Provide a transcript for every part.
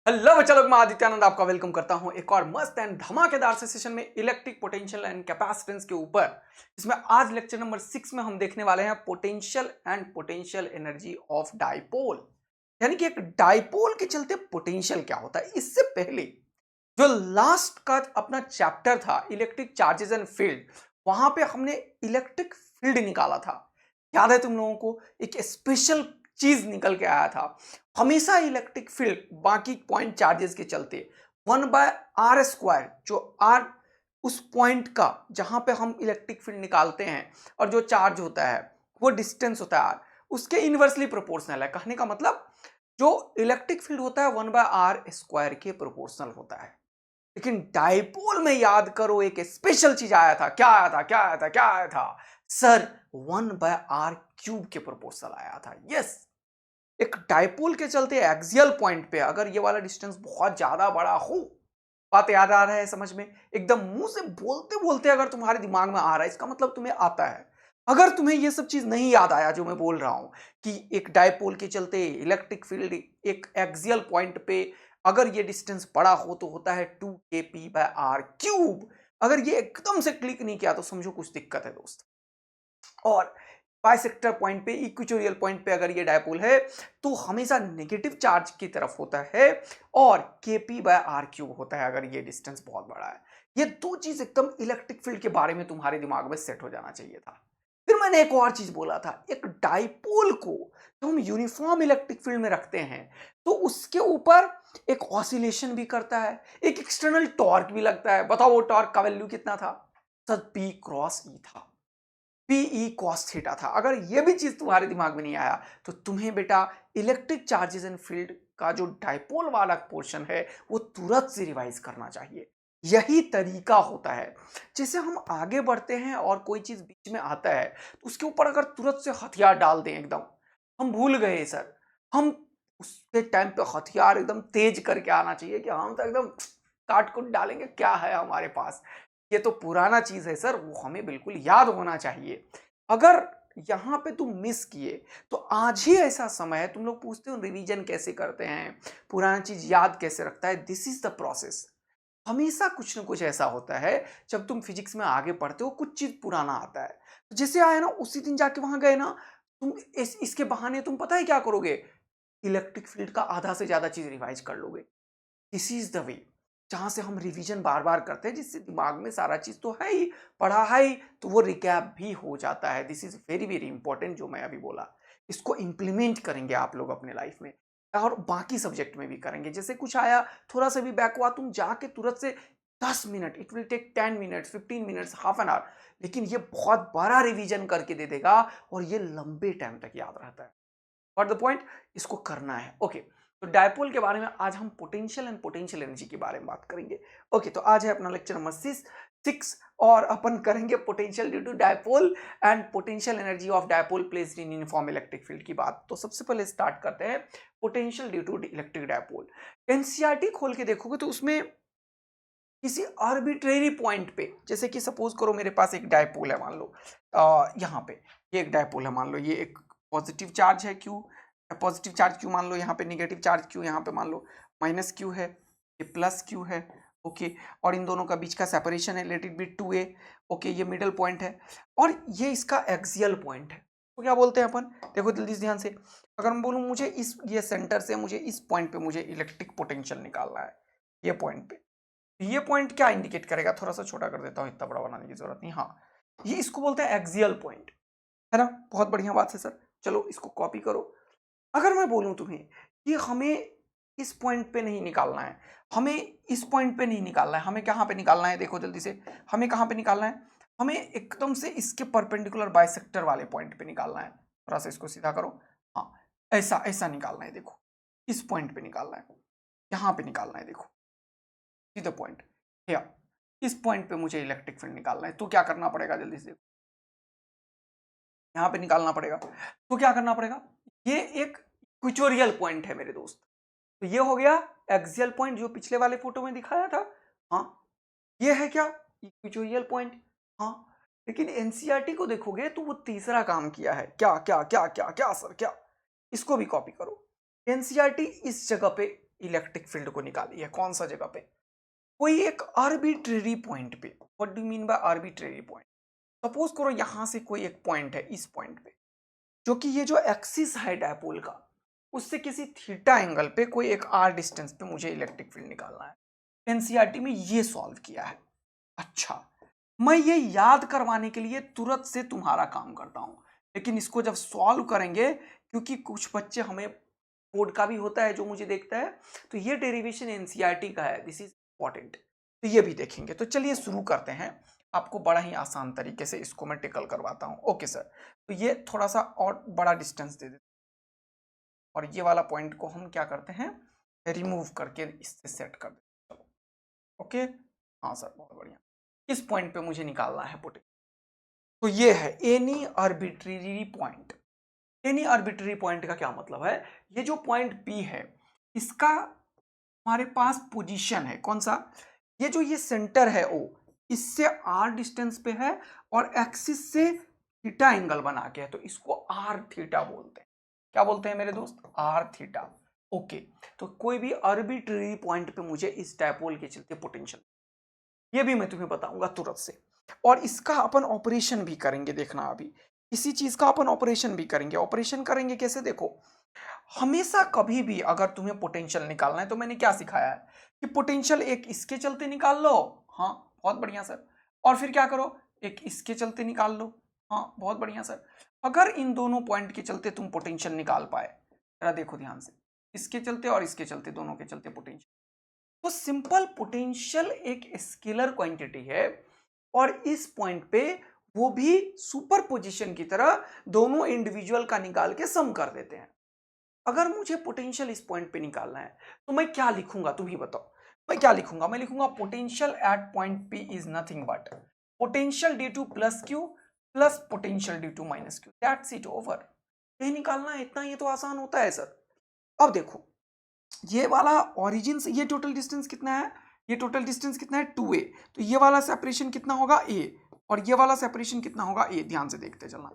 Hello बच्चा लोग, मैं आदित्यानंद आपका वेलकम करता हूं एक और मस्त एंड धमाकेदार से सेशन में इलेक्ट्रिक पोटेंशियल एंड कैपेसिटेंस के ऊपर। इसमें आज लेक्चर नंबर 6 में हम देखने वाले हैं potential and potential energy of dipole, यानी कि एक डाइपोल के चलते पोटेंशियल क्या होता है। इससे पहले जो लास्ट का अपना चैप्टर था इलेक्ट्रिक चार्जेस एंड फील्ड, वहां पे हमने इलेक्ट्रिक फील्ड निकाला था। याद है तुम लोगों को? एक स्पेशल चीज निकल के आया था। हमेशा इलेक्ट्रिक फील्ड बाकी पॉइंट चार्जेस के चलते 1/r², जो आर उस पॉइंट का जहां पे हम इलेक्ट्रिक फील्ड निकालते हैं और जो चार्ज होता है वो डिस्टेंस होता है आर, उसके इनवर्सली प्रोपोर्शनल है। कहने का मतलब जो इलेक्ट्रिक फील्ड होता है 1/r² के प्रोपोर्शनल होता है। लेकिन डाइपोल में याद करो एक स्पेशल चीज आया था। क्या आया था? क्या आया था? क्या आया था सर? 1/r³ के प्रोपोर्शनल आया था। यस, एक डाइपोल के चलते एक्सियल पॉइंट पे अगर ये वाला डिस्टेंस बहुत ज्यादा बड़ा हो, बात याद आ रहा है समझ में? एकदम मुंह से बोलते बोलते अगर तुम्हारे दिमाग में आ रहा है, इसका मतलब तुम्हें आता है। अगर तुम्हें ये सब चीज नहीं याद आया जो मैं बोल रहा हूं कि एक डाइपोल के चलते इलेक्ट्रिक फील्ड एक एक्सियल पॉइंट पे अगर ये डिस्टेंस बड़ा हो तो होता है 2kp/r³। अगर ये एकदम से क्लिक नहीं किया तो समझो कुछ दिक्कत है दोस्त। और बाइसेक्टर पॉइंट पे, इक्वेटोरियल पॉइंट पे अगर ये डायपोल है तो हमेशा नेगेटिव चार्ज की तरफ होता है और kp/r³ होता है अगर ये डिस्टेंस बहुत बड़ा है। ये दो चीज एकदम इलेक्ट्रिक फील्ड के बारे में तुम्हारे दिमाग में सेट हो जाना चाहिए था। फिर मैंने एक और चीज बोला था, एक डाइपोल को जब हम यूनिफॉर्म इलेक्ट्रिक फील्ड में रखते हैं तो उसके ऊपर एक ऑसिलेशन भी करता है, एक एक्सटर्नल टॉर्क भी लगता है। बताओ वो टॉर्क का वैल्यू कितना था सर? P×E था। पीई कॉस थीटा था। अगर यह भी चीज तुम्हारे दिमाग में नहीं आया तो तुम्हें बेटा इलेक्ट्रिक चार्जेस एंड फील्ड का जो डाइपोल वाला पोर्शन है वो तुरंत से रिवाइज करना चाहिए। यही तरीका होता है। जैसे हम आगे बढ़ते हैं और कोई चीज बीच में आता है तो उसके ऊपर अगर तुरंत से हथियार डाल दें, एकदम हम भूल गए सर, हम उसके टाइम पे हथियार एकदम तेज करके आना चाहिए कि हम तो एकदम काट कुट डालेंगे, क्या है हमारे पास। ये तो पुराना चीज है सर, वो हमें बिल्कुल याद होना चाहिए। अगर यहां पे तुम मिस किए तो आज ही ऐसा समय है। तुम लोग पूछते हो रिवीजन कैसे करते हैं, पुराना चीज याद कैसे रखता है? This is the process. हमेशा कुछ ना कुछ ऐसा होता है जब तुम फिजिक्स में आगे पढ़ते हो, कुछ चीज पुराना आता है। तो जैसे आया ना, उसी दिन जाके वहां गए ना तुम, इसके बहाने तुम पता है क्या करोगे? इलेक्ट्रिक फील्ड का आधा से ज्यादा चीज रिवाइज कर लोगे। दिस इज द वे जहां से हम रिवीजन बार बार करते हैं, जिससे दिमाग में सारा चीज तो है ही, पढ़ा है ही, तो वो रिकैप भी हो जाता है। This is very very important जो मैं अभी बोला। इसको इंप्लीमेंट करेंगे आप लोग अपने लाइफ में और बाकी सब्जेक्ट में भी करेंगे। जैसे कुछ आया थोड़ा सा भी बैक हुआ, तुम जाके तुरंत से 10 minute, it will take 10 minutes, 15 minutes, half an hour, लेकिन ये बहुत बड़ा रिवीजन करके दे देगा और ये लंबे टाइम तक याद रहता है। What the point? इसको करना है। ओके, तो डायपोल के बारे में आज हम पोटेंशियल एंड पोटेंशियल एनर्जी के बारे में बात करेंगे। ओके, तो आज है अपना लेक्चर नंबर 6 और अपन करेंगे potential due to dipole and potential energy of dipole placed in uniform electric field की बात। तो सबसे पहले स्टार्ट करते हैं potential due to electric dipole. NCERT खोल के देखोगे तो उसमें किसी आर्बिट्रेरी पॉइंट पे, जैसे कि सपोज करो मेरे पास एक डायपोल है, मान लो यहाँ पे ये एक डायपोल है, मान लो ये एक पॉजिटिव चार्ज है क्यू, पॉजिटिव चार्ज क्यू मान लो, यहाँ पे नेगेटिव चार्ज क्यू, यहाँ पे मान लो माइनस क्यू है, ये प्लस क्यू है। ओके, और इन दोनों का बीच का सेपरेशन है let it be 2a। Okay, ये मिडल पॉइंट है और ये इसका एक्सियल पॉइंट है। तो क्या बोलते हैं अपन? देखो जल्दी से ध्यान से, अगर मैं बोलूँ मुझे इस ये सेंटर से मुझे इस पॉइंट पे मुझे इलेक्ट्रिक पोटेंशियल निकालना है, ये पॉइंट पे, ये पॉइंट क्या इंडिकेट करेगा? थोड़ा सा छोटा कर देता हूं, इतना बड़ा बनाने की जरूरत नहीं। हाँ, ये इसको बोलते हैं एक्सियल पॉइंट, है ना? बहुत बढ़िया बात है सर, चलो इसको कॉपी करो। अगर मैं बोलूं तुम्हें कि हमें इस पॉइंट पे नहीं निकालना है, हमें इस पॉइंट पे नहीं निकालना है, हमें कहां पे निकालना है? देखो जल्दी से, हमें कहां पे निकालना है? हमें एकदम से इसके परपेंडिकुलर बाइसेक्टर वाले पॉइंट पे निकालना है। थोड़ा सा इसको सीधा करो। हाँ, ऐसा ऐसा निकालना है। देखो इस पॉइंट पे निकालना है, यहां पे निकालना है। देखो सी द पॉइंट हियर, इस पॉइंट पे मुझे इलेक्ट्रिक फील्ड निकालना है। तो क्या करना पड़ेगा? जल्दी से यहां पे निकालना पड़ेगा। तो क्या करना पड़ेगा? ये एक इक्वेटोरियल पॉइंट है मेरे दोस्त। तो ये हो गया एक्सियल पॉइंट जो पिछले वाले फोटो में दिखाया था। हाँ, ये है क्या? Equatorial point. हाँ, लेकिन एनसीईआरटी को देखोगे तो वो तीसरा काम किया है। क्या क्या क्या क्या क्या सर? क्या? इसको भी कॉपी करो। एनसीईआरटी इस जगह पे इलेक्ट्रिक फील्ड को निकाली है। कौन सा जगह पे? कोई एक आर्बिट्रेरी पॉइंट पे। What do mean by arbitrary point? Suppose करो यहां से कोई एक पॉइंट है, इस पॉइंट पे, जो कि ये जो एक्सिस है डायपोल का, उससे किसी थीटा एंगल पे कोई एक आर डिस्टेंस पे मुझे इलेक्ट्रिक फील्ड निकालना है। एनसीईआरटी में ये सॉल्व किया है। अच्छा, मैं ये याद करवाने के लिए तुरंत से तुम्हारा काम करता हूं, लेकिन इसको जब सॉल्व करेंगे, क्योंकि कुछ बच्चे हमें बोर्ड का भी होता है जो मुझे देखता है, तो ये डेरिवेशन एनसीईआरटी का है, दिस इज इंपॉर्टेंट, तो ये भी देखेंगे। तो चलिए शुरू करते हैं। आपको बड़ा ही आसान तरीके से इसको मैं टेकल करवाता हूं। ओके सर, तो ये थोड़ा सा और बड़ा डिस्टेंस दे देते, और ये वाला पॉइंट को हम क्या करते हैं, रिमूव करके इससे सेट कर देते। चलो ओके, हाँ सर बहुत बढ़िया। इस पॉइंट पे मुझे निकालना है पोटेंशियल। तो ये है any arbitrary point. Any arbitrary point का क्या मतलब है? ये जो पॉइंट P है, इसका हमारे पास पोजीशन है कौन सा? ये जो ये सेंटर है O, इससे R डिस्टेंस पे है और एक्सिस से थीटा एंगल बना के है, तो इसको R थीटा बोलते हैं। क्या बोलते हैं मेरे दोस्त? R theta. ओके, तो कोई भी आर्बिट्रेरी पॉइंट पे मुझे इस डायपोल के चलते पोटेंशियल, ये भी मैं तुम्हें बताऊंगा तुरंत से, और इसका अपन ऑपरेशन भी करेंगे। देखना, अभी इसी चीज का अपन ऑपरेशन भी करेंगे। ऑपरेशन करेंगे कैसे? देखो, हमेशा कभी भी अगर तुम्हें पोटेंशियल निकालना है, तो मैंने क्या सिखाया है कि पोटेंशियल एक इसके चलते निकाल लो, हाँ बहुत बढ़िया सर, और फिर क्या करो, एक इसके चलते निकाल लो, हाँ बहुत बढ़िया सर। अगर इन दोनों पॉइंट के चलते तुम पोटेंशियल निकाल पाए, जरा देखो ध्यान से, इसके चलते और इसके चलते, दोनों के चलते पोटेंशियल, तो सिंपल पोटेंशियल एक स्केलर क्वांटिटी है, और इस पॉइंट पे वो भी सुपर पोजिशन की तरह दोनों इंडिविजुअल का निकाल के सम कर देते हैं। अगर मुझे पोटेंशियल इस पॉइंट पे निकालना है, तो मैं क्या लिखूंगा, तुम ही बताओ। मैं क्या लिखूंगा? मैं लिखूंगा potential at point P is nothing but potential due to plus q plus potential due to minus q, that's it, over. ये निकालना है, इतना ये तो आसान होता है सर। अब देखो, ये वाला ओरिजिन से ये टोटल डिस्टेंस कितना है? ये टोटल डिस्टेंस कितना है? 2a। तो ये वाला सेपरेशन कितना होगा? a। और ये वाला सेपरेशन कितना होगा? a। ध्यान से देखते चलना।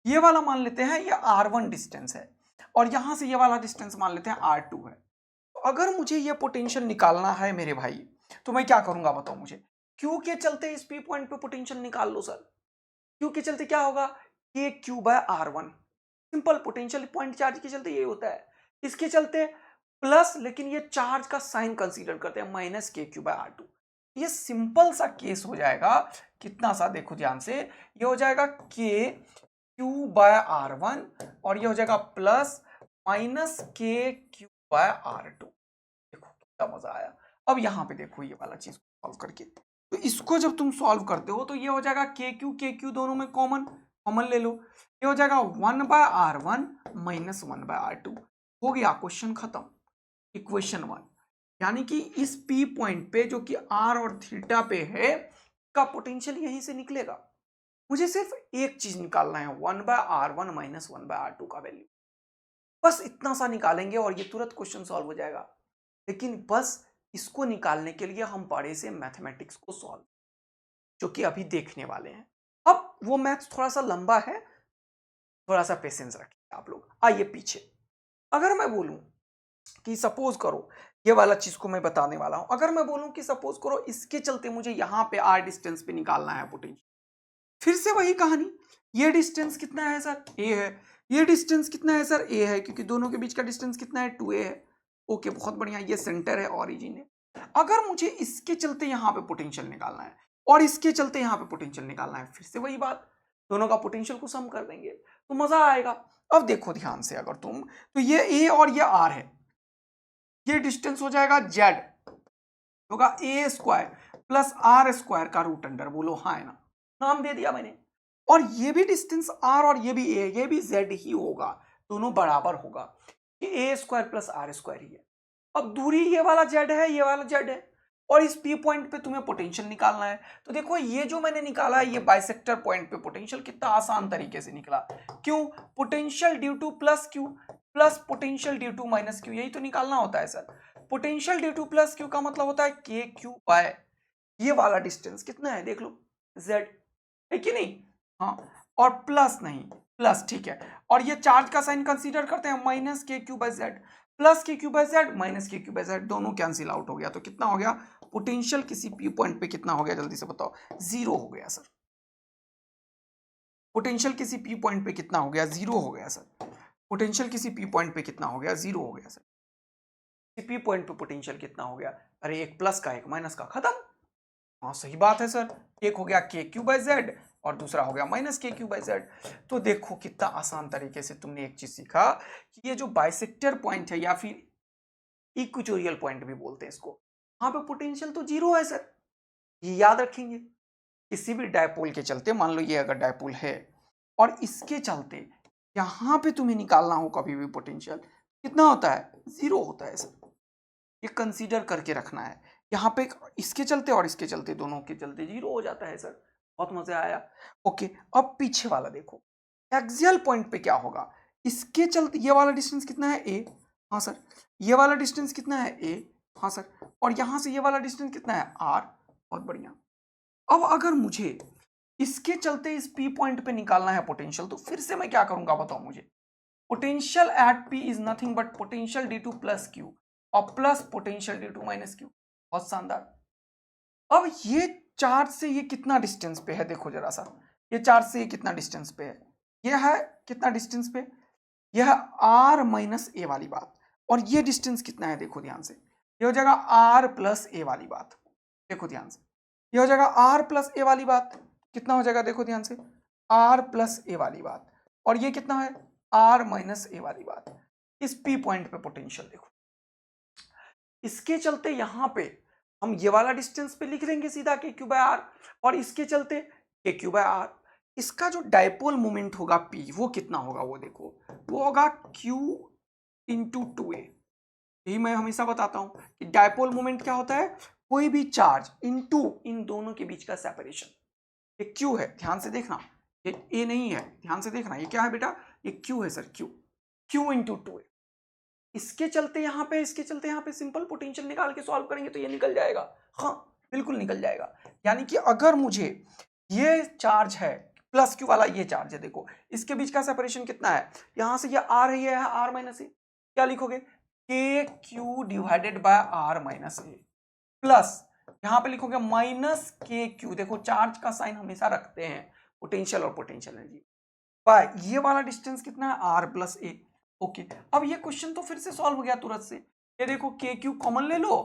ये वाला मान लेते हैं ये r1 डिस्टेंस है, और यहां से ये वाला डिस्टेंस मान लेते हैं r2 है। तो अगर मुझे ये पोटेंशियल निकालना है मेरे भाई, तो मैं क्या करूंगा बताओ मुझे? q के चलते इस p पॉइंट पे पोटेंशियल निकाल लो सर। q के चलते क्या होगा? KQ/R1। Simple, potential point charge के चलते ये होता है। इसके चलते प्लस, लेकिन ये चार्ज का साइन कंसीडर करते हैं, -KQ/R2। ये सिंपल सा केस हो जाएगा। कितना सा? देखो ध्यान से, ये हो जाएगा KQ/R1 और ये हो जाएगा प्लस -KQ/R2। देखो कितना मजा आया। अब यहां पे देखो ये वाला चीज सॉल्व करके, तो इसको जब तुम सॉल्व करते हो, तो ये हो जाएगा KQ दोनों में कॉमन ले लो, ये हो जाएगा 1/R1 माइनस 1/R2। हो गया, क्वेश्चन खत्म। इक्वेशन 1, यानी कि इस P पॉइंट पे जो कि R और थीटा पे है, का पोटेंशियल यहीं से निकलेगा। मुझे सिर्फ एक चीज निकालना है, 1/R1 माइनस 1/R2 का वैल्यू। बस इतना सा निकालेंगे और ये तुरंत क्वेश्चन सॉल्व हो जाएगा। लेकिन बस इसको निकालने के लिए हम बड़े से मैथमेटिक्स को सॉल्व, जो कि अभी देखने वाले हैं। अब वो मैथ्स थोड़ा सा लंबा है, थोड़ा सा पेशेंस रखिए आप लोग। आइए पीछे, अगर मैं बोलूं कि सपोज करो, ये वाला चीज को मैं बताने वाला हूं, अगर मैं बोलूं कि सपोज करो इसके चलते मुझे यहां पे r डिस्टेंस पे निकालना है पोटेंशियल, फिर से वही कहानी। ये डिस्टेंस कितना है सर? a है। ये डिस्टेंस कितना है सर? a है, क्योंकि दोनों के बीच का डिस्टेंस कितना है? 2a है। ओके बहुत बढ़िया, ये सेंटर है, ऑरिजिन है। अगर मुझे इसके चलते यहाँ पे पोटेंशियल निकालना है और इसके चलते यहाँ पे पोटेंशियल निकालना है, फिर से वही बात, दोनों का पोटेंशियल को सम कर देंगे तो मजा आएगा। अब देखो ध्यान से, अगर तुम, तो ये a और ये r है, ये डिस्टेंस हो जाएगा z, होगा a² प्लस r² का रूट अंडर, बोलो हाँ है ना, नाम दे दिया मैंने। और ये भी डिस्टेंस r और ये भी a, ये भी z ही होगा, दोनों बराबर होगा, ये a² प्लस r² ही है। अब दूरी ये वाला z है, ये वाला z है, और इस P पॉइंट पे तुम्हें पोटेंशियल निकालना है। तो देखो ये जो मैंने निकाला है, ये बाइसेक्टर पॉइंट पे पोटेंशियल कितना आसान तरीके से निकला। क्यों? Potential due to plus q plus potential due to minus q, यही तो निकालना होता है sir. Potential due to plus q का मतलब होता है KQ ये वाला डिस्टेंस कितना है देख लो, z है कि नहीं? हाँ, और प्लस नहीं, प्लस ठीक है, और ये चार्ज का साइन कंसीडर करते हैं, -KQ/Z। प्लस के क्यू बाय जेड माइनस के क्यू बाय जेड दोनों कैंसिल आउट हो गया, तो कितना हो गया पोटेंशियल किसी पी पॉइंट पे कितना हो गया जल्दी से बताओ, जीरो हो गया सर। पोटेंशियल किसी पी पॉइंट पे कितना हो गया, जीरो हो गया सर। पोटेंशियल किसी पी पॉइंट पे कितना हो गया, जीरो हो गया सर। पी पॉइंट पे पोटेंशियल कितना हो गया, अरे एक प्लस का एक माइनस का, खत्म। हाँ सही बात है सर, एक हो गया के क्यू बाय जेड और दूसरा हो गया माइनस के क्यू बाय जेड। तो देखो कितना आसान तरीके से तुमने एक चीज सीखा कि ये जो बाइसेक्टर पॉइंट है या फिर इक्वेटोरियल पॉइंट भी बोलते हैं इसको, वहां पे पोटेंशियल तो जीरो है सर, ये याद रखेंगे। किसी भी डायपोल के चलते, मान लो ये अगर डायपोल है और इसके चलते यहां पे तुम्हें निकालना हो कभी भी पोटेंशियल, कितना होता है, जीरो होता है सर। ये कंसीडर करके रखना है, यहाँ पे इसके चलते और इसके चलते दोनों के चलते जीरो हो जाता है सर। बहुत मजा आया। ओके, अब पीछे वाला देखो, एक्सियल पॉइंट पे क्या होगा, इसके चलते ये वाला डिस्टेंस कितना है ए, हाँ सर। ये वाला डिस्टेंस कितना है ए, हाँ सर। और यहां से ये वाला डिस्टेंस कितना है आर, बहुत बढ़िया। अब अगर मुझे इसके चलते इस पी पॉइंट पे निकालना है पोटेंशियल, तो फिर से मैं क्या करूंगा बताओ मुझे, potential at P is nothing but potential due to plus q और plus potential due to minus q. बहुत शानदार। अब ये चार्ज से ये कितना डिस्टेंस पे है, देखो जरा सा, ये चार्ज से ये कितना डिस्टेंस पे है, ये है कितना डिस्टेंस पे, यह आर माइनस ए वाली बात, और ये डिस्टेंस कितना है देखो ध्यान से, ये हो जाएगा आर प्लस ए वाली बात, देखो ध्यान से, ये हो जाएगा आर प्लस ए वाली बात, कितना हो जाएगा देखो ध्यान से, आर प्लस ए वाली बात, और ये कितना है आर माइनस ए वाली बात। इस पी पॉइंट पे पोटेंशियल देखो, इसके चलते यहां पे हम ये वाला डिस्टेंस पे लिख देंगे सीधा के क्यू बाय आर, और इसके चलते के क्यू बाय आर। इसका जो डायपोल मोमेंट होगा पी, वो कितना होगा, वो देखो, वो होगा क्यू इंटू टू ए। यही मैं हमेशा बताता हूं कि डायपोल मोमेंट क्या होता है, कोई भी चार्ज इंटू इन दोनों के बीच का सेपरेशन। ये क्यू है, ध्यान से देखना, ये ए नहीं है, ध्यान से देखना, ये क्या है बेटा, ये क्यू है sir, q, q into two a. इसके चलते यहाँ पे, इसके चलते यहाँ पे सिंपल पोटेंशियल निकाल के सॉल्व करेंगे तो ये निकल जाएगा, हाँ बिल्कुल निकल जाएगा। यानी कि अगर मुझे ये चार्ज है प्लस क्यू वाला, ये चार्ज है देखो, इसके बीच का सेपरेशन कितना है, यहां से ये आर है, ये है आर माइनस ए, क्या लिखोगे k q divided by r minus a, plus यहां पे लिखोगे माइनस के क्यू, देखो चार्ज का साइन हमेशा रखते हैं पोटेंशियल और पोटेंशियल एनर्जी, बाय ये वाला डिस्टेंस कितना है आर प्लस ए। ओके, अब ये क्वेश्चन तो फिर से सॉल्व हो गया तुरंत से, ये देखो के क्यू कॉमन ले लो,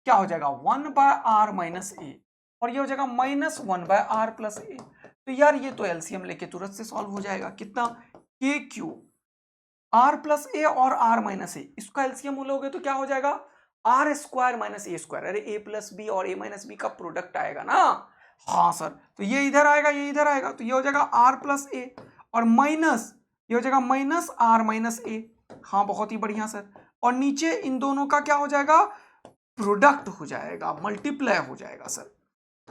क्या हो जाएगा 1 बाय आर माइनस ए, और ये हो जाएगा माइनस 1 बाय आर प्लस ए। तो यार ये तो एलसीएम लेके तुरंत से सॉल्व हो जाएगा, कितना के क्यू आर प्लस ए और आर माइनस ए, इसका एलसीएम लोगे तो क्या हो जाएगा r square minus a square, अरे ए प्लस बी और ए माइनस बी का प्रोडक्ट आएगा ना, हाँ सर। तो ये इधर आएगा, ये इधर आएगा, तो ये हो जाएगा आर प्लस ए और माइनस, ये हो जाएगा माइनस आर माइनस ए, हाँ बहुत ही बढ़िया सर। और नीचे इन दोनों का क्या हो जाएगा, प्रोडक्ट हो जाएगा, मल्टीप्लाई हो जाएगा सर।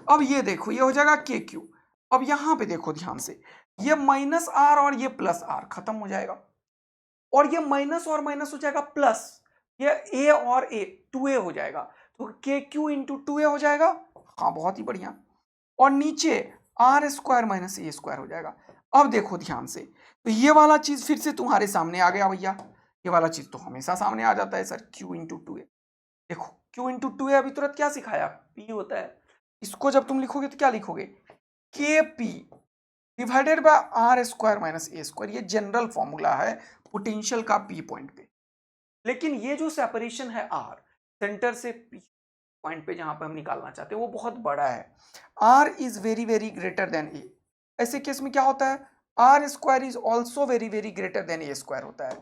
अब ये देखो, ये हो जाएगा के क्यू, अब यहां पे देखो ध्यान से, ये माइनस आर और ये प्लस आर खत्म हो जाएगा, और ये माइनस और माइनस हो जाएगा प्लस, ये ए और ए 2a हो जाएगा, तो के क्यू इंटू 2a हो जाएगा, हाँ बहुत ही बढ़िया। और नीचे r square minus a square हो जाएगा। अब देखो ध्यान से, तो ये वाला चीज फिर से तुम्हारे सामने आ गया भैया, ये वाला चीज तो हमेशा सामने आ जाता है सर, क्यू इंटू टू ए, देखो क्यू इंटू टू ए अभी तुरंत क्या सिखाया, पी होता है, इसको जब तुम लिखोगे तो क्या लिखोगे, k p divided by r square minus a square, ये जनरल फॉर्मूला है पोटेंशियल का पी पॉइंट पे। लेकिन ये जो सेपरेशन है आर सेंटर से पी पॉइंट पे जहां पे हम निकालना चाहते हैं वो बहुत बड़ा है, r is very very greater than a. ऐसे केस में क्या होता है, r square is also very very greater than a square होता है।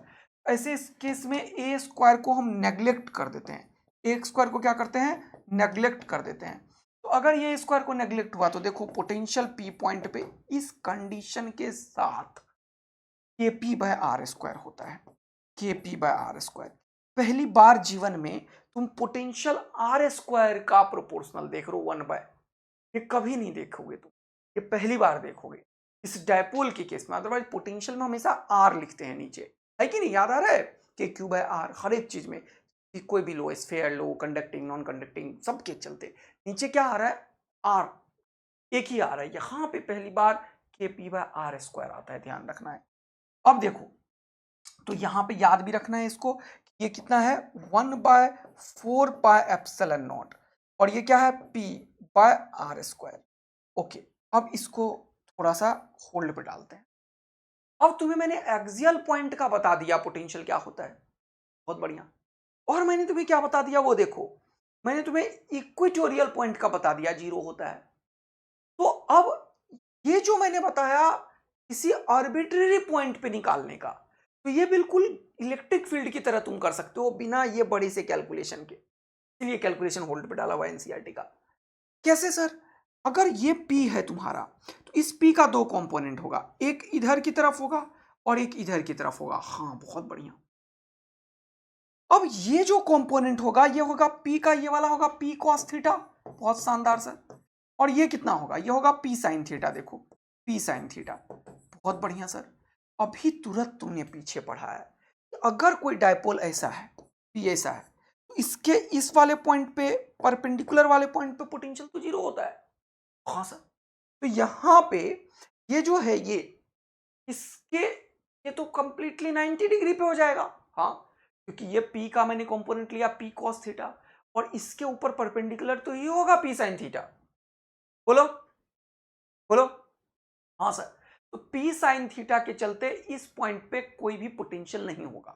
ऐसे केस में ए स्क्वायर को हम नेग्लेक्ट कर देते हैं, ए स्क्वायर को क्या करते हैं, नेग्लेक्ट कर देते हैं। तो अगर ये स्क्वायर को नेग्लेक्ट हुआ तो देखो पोटेंशियल पी पॉइंट पे इस कंडीशन के साथ के पी बाय आर स्क्वायर होता है, के पी बाय आर स्क्वायर। पहली बार जीवन में तुम पोटेंशियल आर स्क्वायर का प्रोपोर्शनल देख रहे हो 1 बाय, ये कभी नहीं देखोगे तुम, ये पहली बार देखोगे इस डायपोल के केस में। अदरवाइज पोटेंशियल में हमेशा आर लिखते हैं नीचे, है कि नहीं, याद आ रहा है कि क्यू बाय आर हर एक चीज में, कि कोई भी लो, स्फेयर लो, कंडक्टिंग नॉन कंडक्टिंग सबके चलते नीचे क्या आ रहा है, आर एक ही आ रहा है। यहाँ पे पहली बार के पी बाय आर स्क्वायर आता है, ध्यान रखना है। अब देखो, तो यहां पे याद भी रखना है इसको, ये कितना है 1/4 पाई एप्सिलॉन नॉट, और ये क्या है p/r²। ओके, अब इसको थोड़ा सा होल्ड पे डालते हैं। अब तुम्हें मैंने एक्सियल पॉइंट का बता दिया पोटेंशियल क्या होता है, बहुत बढ़िया। और मैंने तुम्हें क्या बता दिया वो देखो, मैंने तुम्हें इक्वेटोरियल पॉइंट का बता दिया, 0 होता है। तो अब ये जो मैंने बताया किसी आर्बिट्रेरी पॉइंट पे निकालने का, तो ये बिल्कुल इलेक्ट्रिक फील्ड की तरह तुम कर सकते हो बिना ये बड़े से कैलकुलेशन के। इसलिए कैलकुलेशन होल्ड पे डाला हुआ एनसीईआरटी का। कैसे सर? अगर ये P है तुम्हारा, तो इस P का 2 कंपोनेंट होगा, एक इधर की तरफ होगा और एक इधर की तरफ होगा। हाँ, बहुत बढ़िया। अब ये जो कंपोनेंट होगा ये होगा P का, ये वाला होगा P cos थीटा, बहुत शानदार सर। और ये कितना होगा, ये होगा P sin थीटा, देखो P sin थीटा, बहुत बढ़िया सर। अभी तुरंत तुमने पीछे पढ़ा है, अगर कोई डायपोल ऐसा है, P ऐसा है, तो इसके इस वाले पॉइंट पे, परपेंडिकुलर वाले पॉइंट पे पोटेंशियल तो 0 होता है। हाँ सर, तो यहां पे ये जो है ये इसके, ये तो कंप्लीटली 90 डिग्री पे हो जाएगा। हाँ, क्योंकि ये P का मैंने कंपोनेंट लिया P cos थीटा, और इसके ऊपर परपेंडिकुलर तो ये होगा P sin थीटा। बोलो बोलो। हाँ सर, तो P sin थीटा के चलते इस पॉइंट पे कोई भी पोटेंशियल नहीं होगा।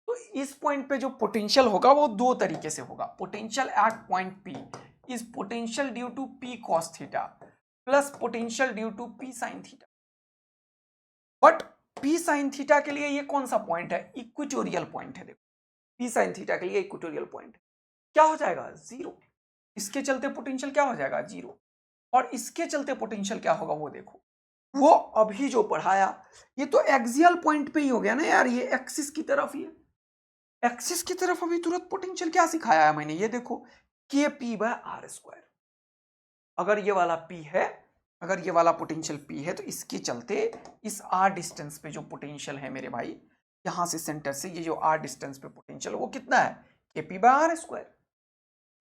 तो इस पॉइंट पे जो पोटेंशियल होगा वो दो तरीके से होगा। Potential at point P is potential due to P cos theta plus potential due to P sin theta. But P sin theta के लिए ये कौन सा पॉइंट है, इक्वेटोरियल पॉइंट है। देखो P sin थीटा के लिए इक्वेटोरियल पॉइंट क्या हो जाएगा 0, इसके चलते पोटेंशियल क्या हो जाएगा 0, और इसके चलते पोटेंशियल क्या होगा वो देखो। वो अभी जो पढ़ाया ये तो एक्सियल पॉइंट पे ही हो गया ना यार, ये एक्सिस की तरफ, ये एक्सिस की तरफ अभी तुरंत पोटेंशियल क्या सिखाया है मैंने, ये देखो kp/r²। अगर ये वाला P है, अगर ये वाला पोटेंशियल P है, तो इसके चलते इस r डिस्टेंस पे जो पोटेंशियल है मेरे भाई, यहां से सेंटर से ये जो r डिस्टेंस पे पोटेंशियल वो कितना है kp/r²।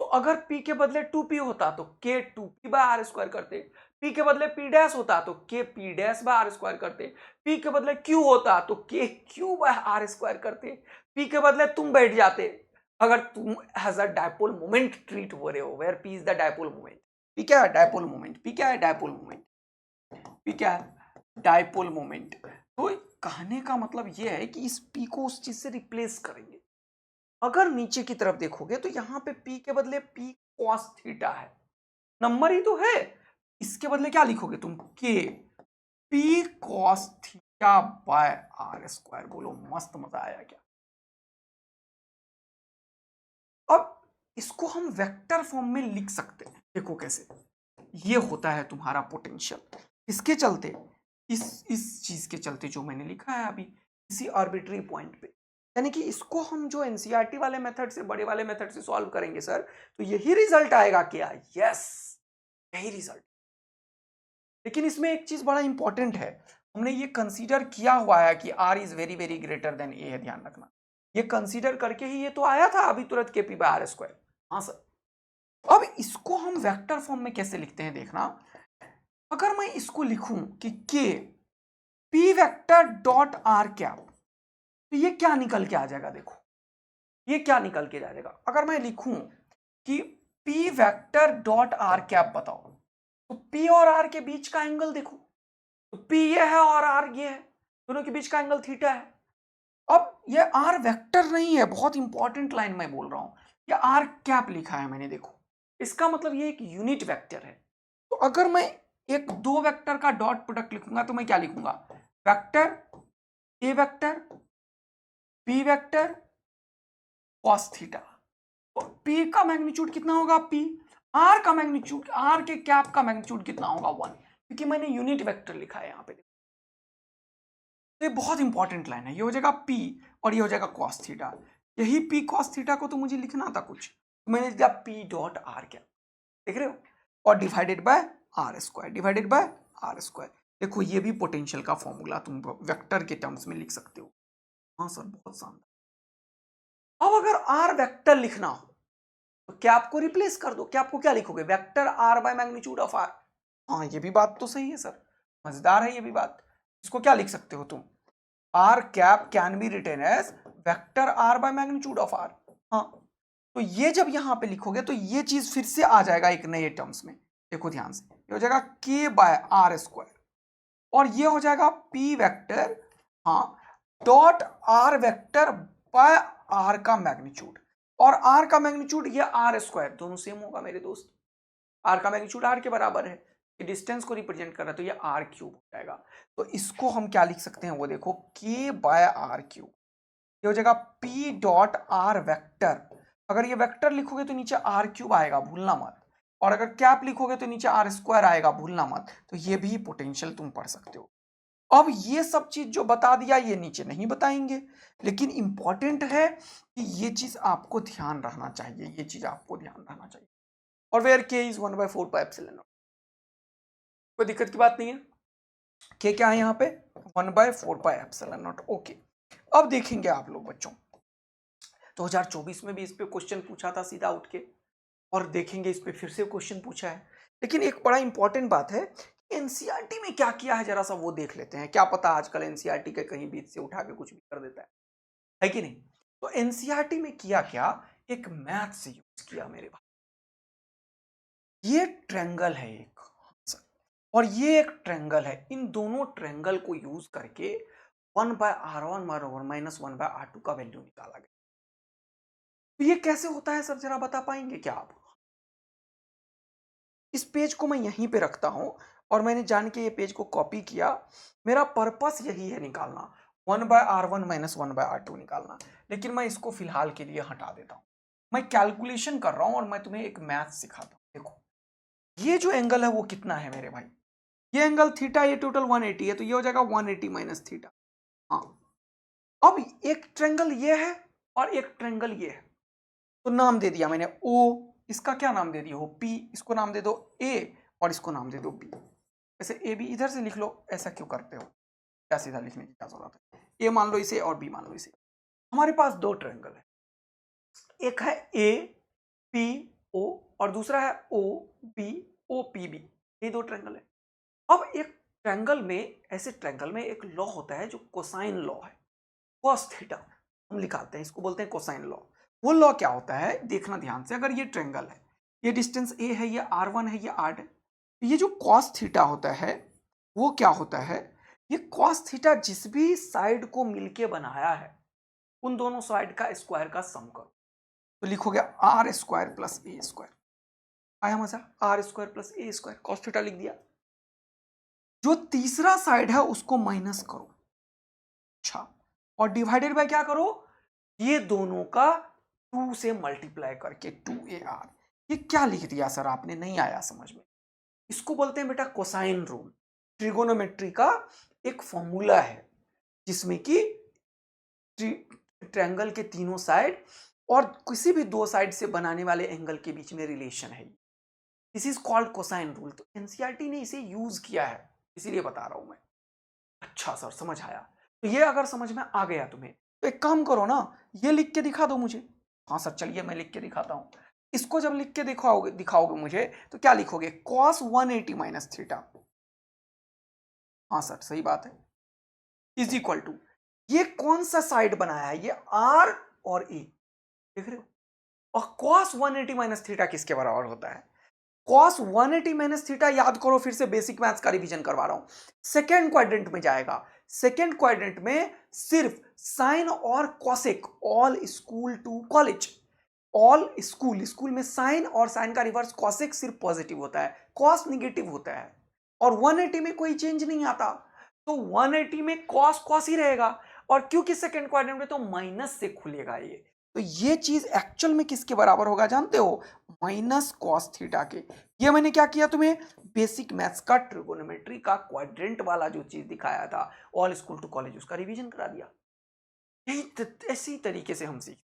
तो अगर P के बदले 2P होता तो k 2P/r² करते, P के बदले P डैश होता तो k P'/r² करते, P के बदले Q होता तो k Q/r² करते, P के बदले तुम बैठ जाते अगर तुम as a dipole moment treat हो रहे हो, where P is the dipole moment. P क्या है डायपोल मोमेंट, P क्या है डायपोल मोमेंट, P क्या है डायपोल मोमेंट। तो कहने का मतलब यह है कि इस P को उस चीज से रिप्लेस करेंगे। अगर नीचे की तरफ देखोगे तो यहां पे P के बदले P cos थीटा है, नंबर ही तो है, इसके बदले क्या लिखोगे तुम K P cos थीटा/r²। बोलो मस्त, मजा आया क्या? अब इसको हम वेक्टर फॉर्म में लिख सकते हैं, देखो कैसे। ये होता है तुम्हारा पोटेंशियल, इसके चलते इस चीज के चलते जो मैंने लिखा है अभी, इसी आर्बिट्री पॉइंट पे, यानी कि इसको हम जो एनसीईआरटी वाले मेथड से, बड़े वाले मेथड से सॉल्व करेंगे सर, तो यही रिजल्ट आएगा क्या, यस यही रिजल्ट। लेकिन इसमें एक चीज बड़ा इंपॉर्टेंट है, हमने ये कंसीडर किया हुआ है कि r is very very greater then a है, ध्यान रखना। ये कंसीडर करके ही ये तो आया था अभी तुरंत kp/r²। हाँ सर, अब इसको हम वेक्टर फॉर्म में कैसे लिखते हैं देखना। अगर मैं इसको लिखूं कि k p vector dot r cap, तो ये क्या निकल के आ जाएगा, देखो ये क्या निकल के आ जाएगा। अगर मैं लिखूं कि p vector dot r cap बताओ, तो p और r के बीच का एंगल देखो, तो p ये है और r ये है, दोनों के बीच का एंगल थीटा है। अब ये r वेक्टर नहीं है, बहुत इंपॉर्टेंट लाइन मैं बोल रहा हूं, ये r कैप लिखा है मैंने, देखो इसका मतलब ये एक यूनिट वेक्टर है। तो अगर मैं एक दो वेक्टर का डॉट प्रोडक्ट लिखूंगा तो मैं क्या लिखूंगा, vector a vector p vector cos theta. तो p का मैग्नीट्यूड कितना होगा, p r का मैग्नीट्यूड, r के कैप का मैग्नीट्यूड कितना होगा 1, क्योंकि मैंने यूनिट वेक्टर लिखा है यहाँ पे। तो ये बहुत इंपॉर्टेंट लाइन है, ये हो जाएगा p और ये हो जाएगा cos थीटा। यही p cos थीटा को तो मुझे लिखना था कुछ, तो मैंने दिया p डॉट r कैप, देख रहे हो, और divided by r², divided by r²। देखो ये भी पोटेंशियल का फॉर्मूला तुम वेक्टर के टर्म्स में लिख सकते हो। हाँ सर, बहुत शानदार। अब अगर r वेक्टर लिखना हो तो क्या आपको रिप्लेस कर दो, क्या आपको क्या लिखोगे, vector r bye magnitude of r। हाँ, ये भी बात तो सही है सर, मजेदार है ये भी बात। इसको क्या लिख सकते हो तुम, r cap can be written as vector r by magnitude of r. हाँ, तो ये जब यहां पे लिखोगे तो ये चीज फिर से आ जाएगा एक नए टर्म्स में। देखो ध्यान से, ये हो जाएगा के बाय आर स्क्वायर, और ये हो जाएगा पी वेक्टर, हाँ, dot r vector by r का मैग्नीट्यूड। और आर का मैग्नीट्यूड ये आर स्क्वायर, दोनों सेम होगा मेरे दोस्त। आर का मैग्नीट्यूड आर के बराबर है, ये डिस्टेंस को रिप्रेजेंट कर रहा है, तो ये आर क्यूब हो जाएगा। तो इसको हम क्या लिख सकते हैं वो देखो, के बाय आर क्यूब, ये हो जाएगा पी डॉट आर वेक्टर। अगर ये वेक्टर लिखोगे तो नीचे आर क्यूब आएगा, भूलना मत। और अगर कैप लिखोगे तो नीचे आर स्क्वायर आएगा, भूलना मत। तो ये भी पोटेंशियल तुम पढ़ सकते हो। अब ये सब चीज जो बता दिया ये नीचे नहीं बताएंगे, लेकिन इंपॉर्टेंट है कि ये चीज आपको ध्यान रखना चाहिए, ये चीज आपको ध्यान रखना चाहिए। और वेयर के इज 1/4 कोई दिक्कत की बात नहीं है। के क्या है यहाँ पे 1/4 ओके। अब देखेंगे आप लोग बच्चों, 2024 में भी इस पे क्वेश्चन पूछा था सीधा उठ के, और देखेंगे इस पे फिर से क्वेश्चन पूछा है। लेकिन एक बड़ा इंपॉर्टेंट बात है, एनसीईआरटी में क्या किया है जरा सा वो देख लेते हैं। क्या पता आजकल एनसीईआरटी के कहीं बीच से उठा के कुछ भी कर देता है कि नहीं। तो एनसीईआरटी में किया क्या, एक मैथ से यूज किया मेरे भाई। ये ट्रायंगल है एक, और ये एक ट्रायंगल है, इन दोनों ट्रायंगल को यूज करके 1/r1 माइनस 1/r2 का वैल्यू निकाला गया। तो ये कैसे होता है सर, जरा बता पाएंगे क्या आप। इस पेज को मैं यहीं पे रखता हूं, और मैंने जान के ये पेज को कॉपी किया। मेरा पर्पस यही है निकालना, 1/r1 माइनस 1/r2 निकालना। लेकिन मैं इसको फिलहाल के लिए हटा देता हूं, मैं कैलकुलेशन कर रहा हूं और मैं तुम्हें एक मैथ सिखाता हूं। देखो ये जो एंगल है वो कितना है मेरे भाई, ये एंगल थीटा, ये टोटल 180 है, तो ये हो जाएगा 180 माइनस थीटा। हाँ, अब एक ट्रायंगल ये है और एक ट्रायंगल ये है, तो नाम दे दिया मैंने ओ, इसका क्या नाम दे दिया हो पी, इसको नाम दे दो ए, और इसको नाम दे दो बी। ऐसे ए बी इधर से लिख लो, ऐसा क्यों करते हो, क्या सीधा लिखने की क्या जरूरत है। ए मान लो इसे और बी मान लो इसे। हमारे पास दो ट्रायंगल है, एक है ए पी ओ और दूसरा है O B O P B, ये दो ट्रायंगल है। अब एक ट्रायंगल में, ऐसे ट्रायंगल में एक लॉ होता है जो कोसाइन लॉ है, कॉस थीटा हम लिखाते हैं, इसको बोलते हैं कोसाइन लॉ। वो लॉ क्या होता है देखना ध्यान से, अगर ये ट्रायंगल है, ये डिस्टेंस ए है, ये r1 है, ये r है, तो ये जो कॉस थीटा होता है वो क्या होता है, ये कॉस थीटा जिस भी साइड को मिलके बनाया है उन दोनों साइड का स्क्वायर का सम करो, तो लिखोगे r square plus a square. आया मजा, r square plus a square, cos theta लिख दिया। जो तीसरा साइड है उसको माइनस करो, अच्छा, और डिवाइडेड बाय क्या करो, ये दोनों का 2 से मल्टीप्लाई करके 2ar। ये क्या लिख दिया सर आपने, नहीं आया समझ में। इसको बोलते हैं बेटा कोसाइन रूल, ट्रिगोनोमेट्री का एक फॉर्मूला है जिसमें कि ट्रायंगल के तीनों साइड और किसी भी दो साइड से बनाने वाले एंगल के बीच में रिलेशन है। This is called cosine rule. तो एनसीईआरटी ने इसे यूज किया है, इसीलिए बता रहा हूं मैं। अच्छा सर समझ आया, तो ये अगर समझ में आ गया तुम्हें तो एक काम करो ना, ये लिख के दिखा दो मुझे। हाँ सर चलिए मैं लिख के दिखाता हूं। इसको जब लिख के दिखाओगे मुझे तो क्या लिखोगे, cos 180 माइनस थीटा, हाँ सर सही बात है, इज इक्वल टू, ये कौन सा साइड बनाया है, ये आर और ए, देख रहे हो। और cos 180 माइनस थीटा किसके बराबर होता है, cos 180 माइनस थीटा, याद करो फिर से, बेसिक मैथ्स का रिवीजन करवा रहा हूं, सेकेंड क्वाड्रेंट में जाएगा। सेकेंड क्वाड्रेंट में सिर्फ साइन और cosec, all school to college, all school, school में साइन और साइन का रिवर्स कॉसेक सिर्फ पॉजिटिव होता है, कॉस निगेटिव होता है। और 180 में कोई चेंज नहीं आता, तो 180 में कॉस कॉस ही रहेगा, और क्योंकि सेकेंड क्वाड्रेंट में तो माइनस से खुलेगा ये, तो ये चीज एक्चुअल में किसके बराबर होगा जानते हो, माइनस कॉस थीटा के। ये मैंने क्या किया, तुम्हें बेसिक मैथ्स का ट्रिगोनोमेट्री का क्वाड्रेंट वाला जो चीज दिखाया था ऑल स्कूल टू कॉलेज, उसका रिवीजन करा दिया। यही ऐसी तरीके से हम सीख।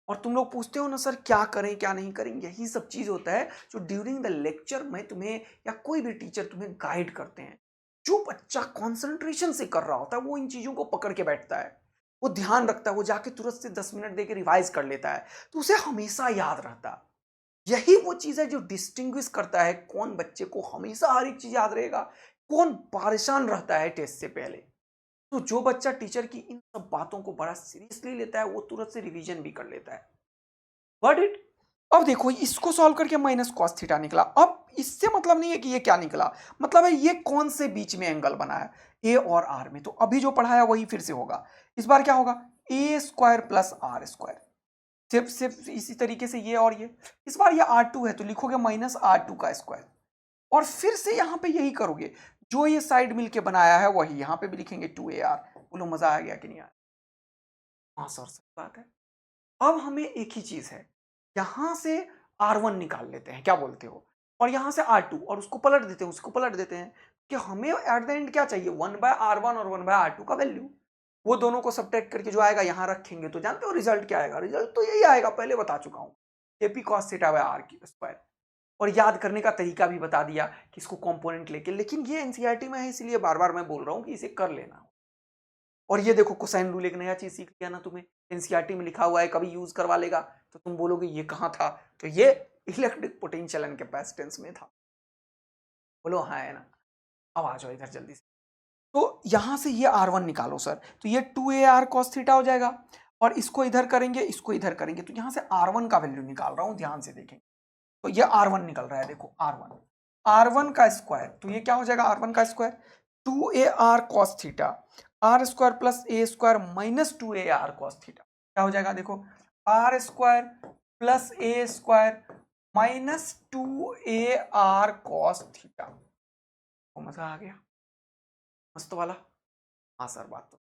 और तुम लोग पूछते हो ना सर क्या करें क्या नहीं करें, यही सब चीज होता है जो ड्यूरिंग द लेक्चर में तुम्हें या कोई भी टीचर तुम्हें गाइड करते हैं। जो बच्चा कॉन्सेंट्रेशन से कर रहा होता है वो इन चीजों को पकड़ के बैठता है, वो ध्यान रखता है, वो जाके तुरंत से 10 मिनट देके रिवाइज कर लेता है, तो उसे हमेशा याद रहता है। यही वो चीज है जो डिस्टिंग्विश करता है कौन बच्चे को हमेशा हर एक चीज याद रहेगा, कौन परेशान रहता है टेस्ट से पहले। तो जो बच्चा टीचर की इन सब बातों को बड़ा सीरियसली लेता है वो तुरंत से रिवीजन भी कर लेता है। Got it? अब देखो इसको सॉल्व करके माइनस कॉस थीटा निकला। अब इससे मतलब नहीं है कि ये क्या निकला, मतलब है ये कौन से बीच में एंगल बना है, ए और आर में। तो अभी जो पढ़ाया वही फिर से होगा। इस बार क्या होगा, ए स्क्वायर प्लस आर स्क्वायर, सिर्फ इसी तरीके से ये और ये। इस बार ये R2 है तो लिखोगे माइनस R2 का स्क्वायर, और फिर से यहां पे यही करोगे, जो ये साइड मिलके बनाया है वही यहां पे भी लिखेंगे 2AR। बोलो मजा आ गया कि नहीं आया? हाँ सर सही बात है। अब हमें एक ही चीज है, यहां से R1 निकाल लेते हैं, क्या बोलते हो, और यहां से R2 और उसको पलट देते हैं, उसको पलट देते हैं कि हमें एट द एंड क्या चाहिए, 1/R1 और 1/R2 का वैल्यू। वो दोनों को सब्ट्रैक्ट करके जो आएगा यहां रखेंगे तो जानते हो रिजल्ट क्या आएगा, रिजल्ट तो यही आएगा, पहले बता चुका हूं, AP cos theta by R की स्क्वायर। और याद करने का तरीका भी बता दिया कि इसको कंपोनेंट लेके, लेकिन ये एनसीईआरटी में है इसलिए बार बार मैं बोल रहा हूं कि इसे कर लेना। और ये देखो कोसाइन रूल, एक नया चीज सीख लिया ना तुमने, एनसीईआरटी में लिखा हुआ है, कभी यूज करवा लेगा तो तुम बोलोगे ये कहाँ था, तो ये इलेक्ट्रिक पोटेंशियल एंड कैपेसिटेंस में था। बोलो हाँ है ना। अब आ जाओ इधर जल्दी से, तो यहां से ये R1 निकालो सर, तो ये 2AR cos थीटा हो जाएगा, और इसको इधर करेंगे इसको इधर करेंगे, तो यहां से R1 का वैल्यू निकाल रहा हूं, ध्यान से देखेंगे। तो ये R1 निकल रहा है, देखो R1 का स्क्वायर, तो ये क्या हो जाएगा R1 का square 2AR cos theta, r square plus a square minus 2AR cos theta, क्या हो जाएगा देखो, r square plus a square minus 2AR cos theta. तो मजा आ गया, मस्त वाला। हाँ सर बात तो,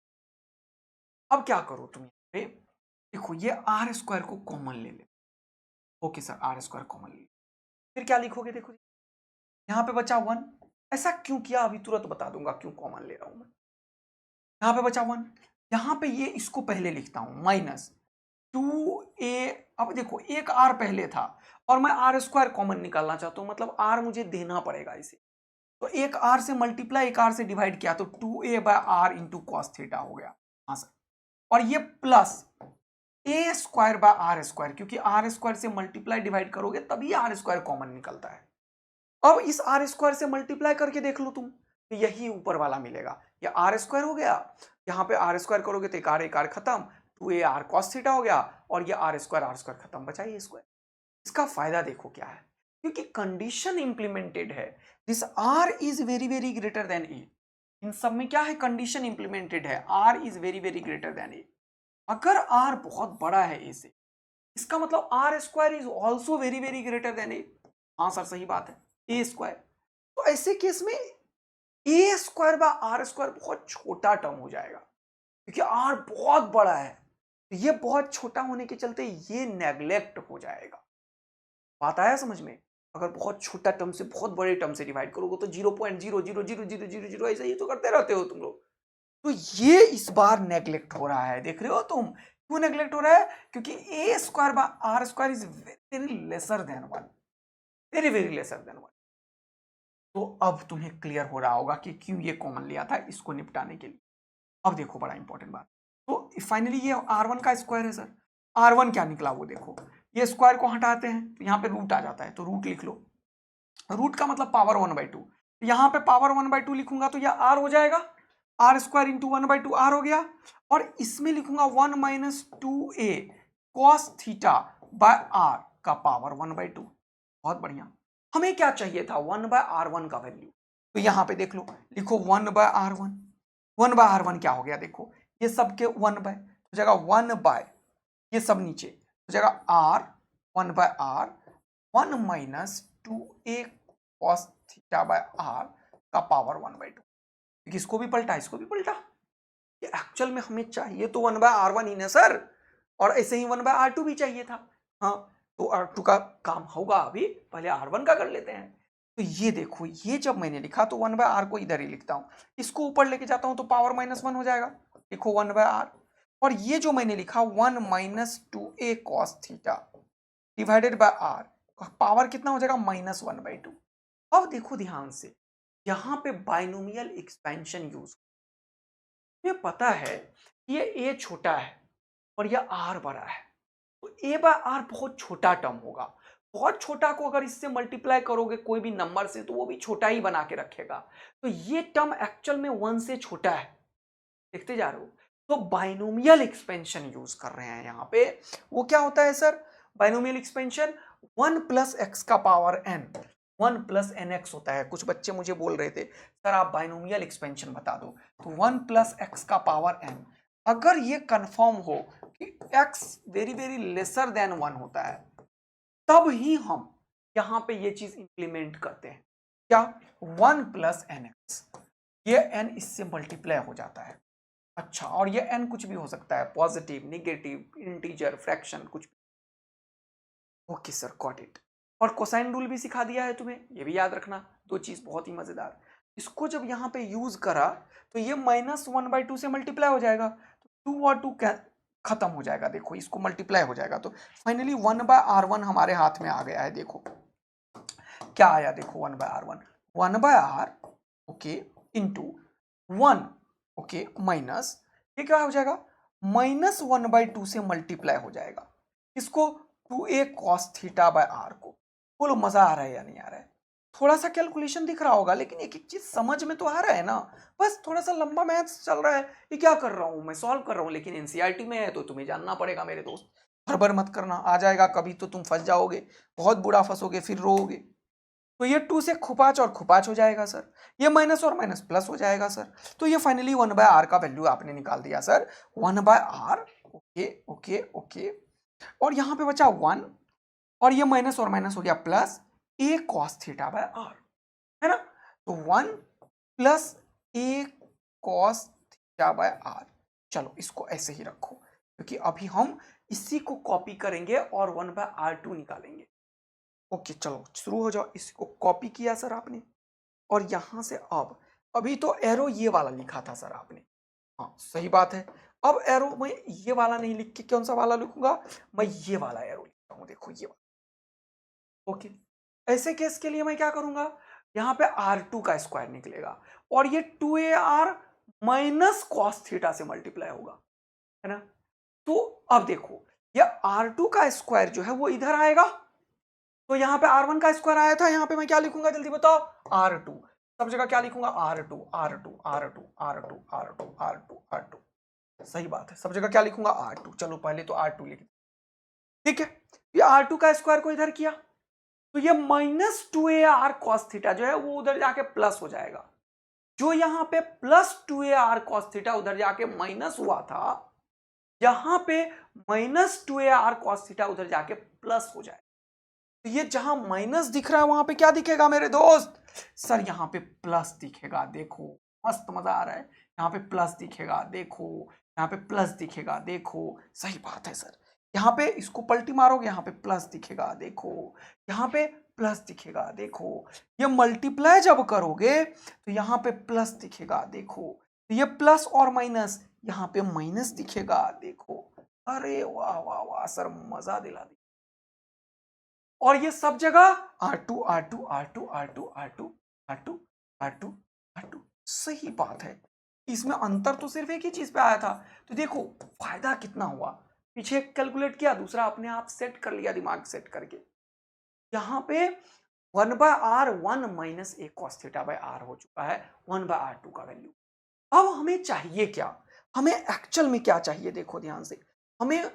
अब क्या करो तुम यहाँ पे, देखो ये आर स्क्वायर को कॉमन ले ले। Okay sir r square common ले, फिर क्या लिखोगे, देखो यहाँ पे बचा 1। ऐसा क्यों किया अभी तुरंत बता दूंगा क्यों कॉमन ले रहा हूं मैं। यहाँ पे बचा 1, यहाँ पे ये इसको पहले लिखता हूं माइनस 2A। अब देखो एक आर पहले था और मैं आर स्क्वायर कॉमन निकालना चाहता हूं, मतलब आर मुझे देना पड़ेगा इसे, तो एक आर से मल्टीप्लाई एक आर से डिवाइड किया तो 2A/R इंटू कॉस थीटा हो गया। हाँ सर, और ये plus a square by r square, क्योंकि आर स्क्वायर से मल्टीप्लाई डिवाइड करोगे तभी आर स्क्वायर कॉमन निकलता है। अब इस आर स्क्वायर से मल्टीप्लाई करके देख लो तुम, तो यही ऊपर वाला मिलेगा, ये आर स्क्वायर हो गया, यहाँ पे आर स्क्वायर करोगे तो एक आर खत्म, 2AR cos थीटा हो गया, और ये आर स्क्वायर खत्म, बचा ये स्क्वायर। इसका फायदा देखो क्या है, क्योंकि कंडीशन इंप्लीमेंटेड है, this r is very very greater than a. इन सब में क्या है, कंडीशन इंप्लीमेंटेड है, r is very very greater than a. अगर आर बहुत बड़ा है ए से, इसका मतलब r square is also very very greater than a. हाँ सर सही बात है, ए स्क्वायर। तो ऐसे केस में ए स्क्वायर बाय आर स्क्वायर बहुत छोटा टर्म हो जाएगा, क्योंकि आर बहुत बड़ा है, तो ये बहुत छोटा होने के चलते ये नेग्लेक्ट हो जाएगा। बात आया समझ में? अगर बहुत छोटा टर्म से बहुत बड़े टर्म से डिवाइड करोगे तो 0.0000000 ऐसा ही तो करते रहते हो तुम लोग। तो ये इस बार नेग्लेक्ट हो रहा है, देख रहे हो तुम, क्यों नेग्लेक्ट हो रहा है, क्योंकि a square by r square is very lesser than 1, very very lesser than 1। तो अब तुम्हें क्लियर हो रहा होगा कि क्यों ये कॉमन लिया था इसको निपटाने के लिए। अब देखो बड़ा इंपॉर्टेंट बात, तो फाइनली ये R1 का स्क्वायर है सर, R1 क्या निकला वो देखो, ये स्क्वायर को हटाते हैं तो यहाँ पे रूट आ जाता है, तो रूट लिख लो, रूट का मतलब पावर 1/2, यहाँ पे पावर 1/2 लिखूंगा तो यह R हो जाएगा, आर स्क्वायर इंटू 1/2 R हो गया, और इसमें लिखूंगा 1 minus 2A cos theta by R का पावर 1/2। बहुत बढ़िया, हमें क्या चाहिए था 1/R1 का वैल्यू, तो यहाँ पे देख लो, लिखो 1/R1, 1/R1 क्या हो गया देखो, ये सब के 1/, हो जाएगा 1/, ये सब नीचे हो जाएगा R, 1/R, 1 minus 2A cos theta by R का पावर 1/2। इसको भी पलटा इसको भी पलटा, ये एक्चुअल में हमें चाहिए तो 1/R1 ही ना सर, और ऐसे ही 1/R2 भी चाहिए था। हाँ तो R2 का काम होगा, अभी पहले R1 का कर लेते हैं। तो ये देखो, ये जब मैंने लिखा तो 1/R को इधर ही लिखता हूँ, इसको ऊपर लेके जाता हूँ तो पावर -1 हो जाएगा, लिखो 1/R, और ये जो मैंने लिखा 1 minus 2A cos theta divided by R, power कितना हो जाएगा -1/2। अब देखो ध्यान से, यहाँ पे बाइनोमियल एक्सपेंशन यूज, तुम्हें पता है ये ए छोटा है और यह आर बड़ा है, तो ए बाय आर बहुत छोटा टर्म होगा, बहुत छोटा को अगर इससे मल्टीप्लाई करोगे कोई भी नंबर से तो वो भी छोटा ही बना के रखेगा, तो ये टर्म एक्चुअल में 1 से छोटा है, देखते जा रहे हो। तो बाइनोमियल एक्सपेंशन यूज कर रहे हैं यहाँ पे। वो क्या होता है sir? Binomial expansion 1 plus x का power n, 1 plus n x होता है। कुछ बच्चे मुझे बोल रहे थे सर आप बाइनोमियल एक्सपेंशन बता दो। तो 1 प्लस एक्स का पावर एन, अगर ये कंफर्म हो कि x very very lesser than 1 होता है, तब ही हम यहां पे ये चीज इंप्लीमेंट करते हैं। क्या? 1 प्लस एन एक्स, ये n इससे मल्टीप्लाई हो जाता है। अच्छा, और ये n कुछ भी हो सकता है, पॉजिटिव, नेगेटिव, इंटीजर, फ्रैक्शन, कुछ भी। Okay sir, got it. और कोसाइन रूल भी सिखा दिया है तुम्हें, ये भी याद रखना। दो चीज बहुत ही मजेदार, इसको जब यहां पे यूज करा तो ये -1/2 से मल्टीप्लाई हो जाएगा, तो 2 और 2 खत्म हो जाएगा। देखो इसको मल्टीप्लाई हो जाएगा, तो फाइनली 1/r1 हमारे हाथ में आ गया है। देखो क्या आया, देखो 1/r1, 1/r okay into 1 okay minus, ये क्या हो जाएगा, -1/2 से मल्टीप्लाई हो जाएगा। इसको 2a cos theta by r को। बोलो मजा आ रहा है या नहीं आ रहा है? थोड़ा सा कैलकुलेशन दिख रहा होगा, लेकिन एक एक चीज समझ में तो आ रहा है ना। बस थोड़ा सा लंबा मैथ्स चल रहा है, ये क्या कर रहा हूं मैं, सॉल्व कर रहा हूं, लेकिन एनसीईआरटी में है तो तुम्हें जानना पड़ेगा मेरे दोस्त। हड़बड़ मत करना, आ जाएगा कभी तो तुम फंस जाओगे, बहुत बुरा फंसोगे, फिर रोओगे। तो ये 2 से खुपाच और खुपाच हो जाएगा सर, ये माइनस और माइनस प्लस हो जाएगा सर। तो ये फाइनली 1/r का वैल्यू आपने निकाल दिया sir, 1/r। Okay okay okay, और यहां पे बचा 1, और ये माइनस और माइनस हो गया plus a cos theta by r, है ना। तो 1 plus a cos theta by r। चलो इसको ऐसे ही रखो, क्योंकि अभी हम इसी को कॉपी करेंगे और 1/r2 निकालेंगे। ओके चलो शुरू हो जाओ। इसको कॉपी किया सर आपने, और यहां से अब अभी तो एरो ये वाला लिखा था सर आपने, हाँ सही बात है। अब एरो मैं ये वाला नहीं लिख के कौन सा वाला लिखूंगा, मैं ये वाला एरो लिखता हूं, देखो ये वाला। ओके, ऐसे केस के लिए मैं क्या करूंगा, यहां पे r2 का स्क्वायर निकलेगा, और ये 2ar माइनस कॉस थीटा से मल्टीप्लाई होगा, है ना। तो अब देखो ये r2 का स्क्वायर जो है वो इधर आएगा, तो यहां पे r1 का स्क्वायर आया था, यहां पे मैं क्या लिखूंगा जल्दी बताओ, r2। सब जगह क्या लिखूंगा, r2 r2 r2 r2 r2 r2 r2। सही बात है, सब जगह क्या लिखूंगा, r2। चलो पहले तो r2 लिख, ठीक है। ये r2 का स्क्वायर को इधर किया, तो ये -2ar cos थीटा जो है वो उधर जाके प्लस हो जाएगा। जो यहां पे +2ar cos थीटा उधर जाके माइनस हुआ था, यहां पे -2ar cos थीटा उधर जाके प्लस हो जाएगा। तो ये जहां माइनस दिख रहा है वहां पे क्या दिखेगा मेरे दोस्त, सर यहां पे प्लस दिखेगा। देखो मस्त मजा आ रहा है, यहाँ पे प्लस दिखेगा, देखो यहाँ पे प्लस दिखेगा, देखो सही बात है सर। यहाँ पे इसको पलटी मारोगे, यहाँ पे प्लस दिखेगा, देखो यहाँ पे प्लस दिखेगा, देखो ये मल्टीप्लाई जब करोगे तो यहाँ पे प्लस दिखेगा, देखो तो ये प्लस और माइनस, यहाँ पे माइनस दिखेगा, देखो। अरे वाह वाह वाह सर, मजा दिला दी। और ये सब जगह R2 R2 R2 R2 R2 R2 R2 R2। सही बात है, इसमें अंतर तो सिर्फ एक ही चीज पे आया था। तो देखो फायदा कितना हुआ, पीछे कैलकुलेट किया, दूसरा अपने आप सेट कर लिया, दिमाग सेट करके। यहां पे 1/r1 minus a cos theta by r हो चुका है 1/r2 का वैल्यू। अब हमें चाहिए क्या, हमें एक्चुअल में क्या चाहिए, देखो ध्यान से। हमें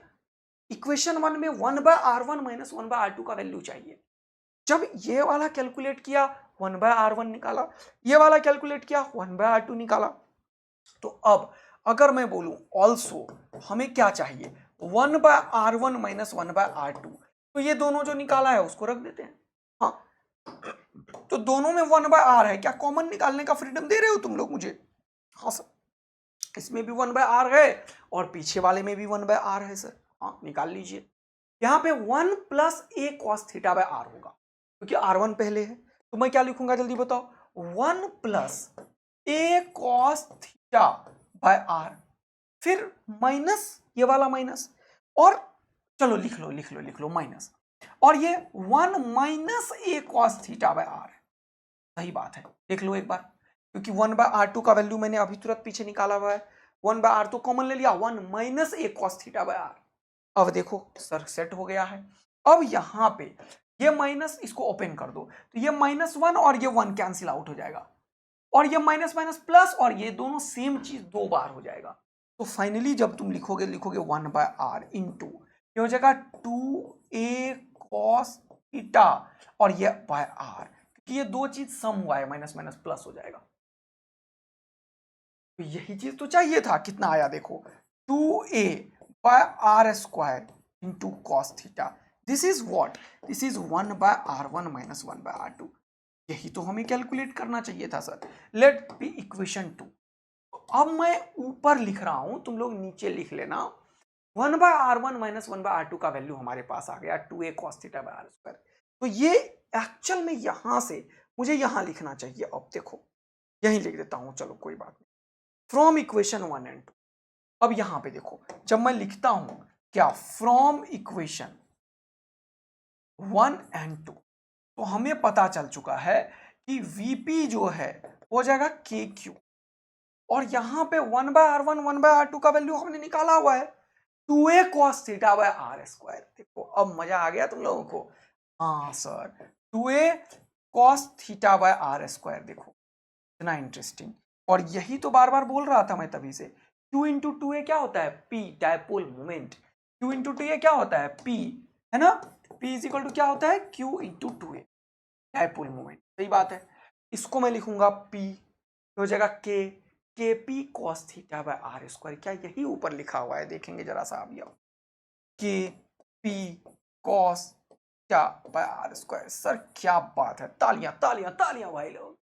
इक्वेशन 1 में 1/r1 माइनस 1/r2 का वैल्यू चाहिए। जब ये वाला कैलकुलेट किया 1/r1 निकाला, ये वाला कैलकुलेट किया 1/r2 निकाला। तो अब अगर मैं बोलूं ऑल्सो हमें क्या चाहिए, 1/r1 माइनस 1/r2, तो ये दोनों जो निकाला है उसको रख देते हैं। हाँ, तो दोनों में 1/r है, क्या कॉमन निकालने का फ्रीडम दे रहे हो तुम लोग मुझे? हाँ सर, इसमें भी 1/r है और पीछे वाले में भी 1/r है सर। हाँ निकाल लीजिए। यहाँ पे 1 plus a cos theta by r होगा, क्योंकि r1 पहले है। तो मैं क्या लिखूंगा जल्दी बताओ, 1 plus a cos theta by r, फिर माइनस ये वाला माइनस, और चलो लिख लो लिख लो लिख लो माइनस, और ये 1 minus a cos theta by r है। सही बात है, देख लो एक बार, क्योंकि 1/r2 का वैल्यू मैंने अभी तुरंत पीछे निकाला हुआ है, 1/r तो कॉमन ले लिया, 1 minus a cos theta by r। अब देखो सर सेट हो गया है। अब यहां पे ये माइनस, इसको ओपन कर दो, तो ये -1 और ये 1 कैंसिल आउट हो जाएगा, और ये माइनस माइनस प्लस, और ये दोनों सेम चीज 2 बार हो जाएगा। तो फाइनली जब तुम लिखोगे 1/r इंटू ये हो जाएगा 2a cos थीटा, और ये बाय r, क्योंकि ये दो चीज सम हुआ है, माइनस माइनस प्लस हो जाएगा। तो यही चीज तो चाहिए था। कितना आया देखो, 2a/r² into cos theta. This is what, this is 1/r1 minus 1/r2। यही तो हमें कैलकुलेट करना चाहिए था सर। Late B equation 2। अब मैं ऊपर लिख रहा हूं, तुम लोग नीचे लिख लेना। 1/r1 माइनस 1/r2 का वैल्यू हमारे पास आ गया 2a cos theta by r²। तो ये एक्चुअल में यहां से मुझे यहां लिखना चाहिए। अब देखो यहीं लिख देता हूं, चलो कोई बात नहीं। From equation 1 and 2। अब यहां पे देखो, जब मैं लिखता हूं क्या, फ्रॉम इक्वेशन 1 एंड 2, तो हमें पता चल चुका है कि Vp जो है हो जाएगा KQ, और यहां पे 1/r1 1/r2 का वैल्यू हमने निकाला हुआ है 2a cos theta by r²। देखो अब मजा आ गया तुम लोगों को। हाँ sir, 2a cos theta by r²। देखो इतना इंटरेस्टिंग, और यही तो बार बार बोल रहा था मैं तभी से। Q इंटू 2a क्या होता है, P dipole moment. Q into 2a क्या होता है, P, है ना। P इज इक्वल टू क्या होता है, Q into 2a dipole moment. सही बात है। इसको मैं लिखूंगा P, हो जाएगा KP cos theta by r²। क्या यही ऊपर लिखा हुआ है, देखेंगे जरा सा अब। KP cos theta by r²। Sir क्या बात है, तालियां तालियां तालियां भाई लोग।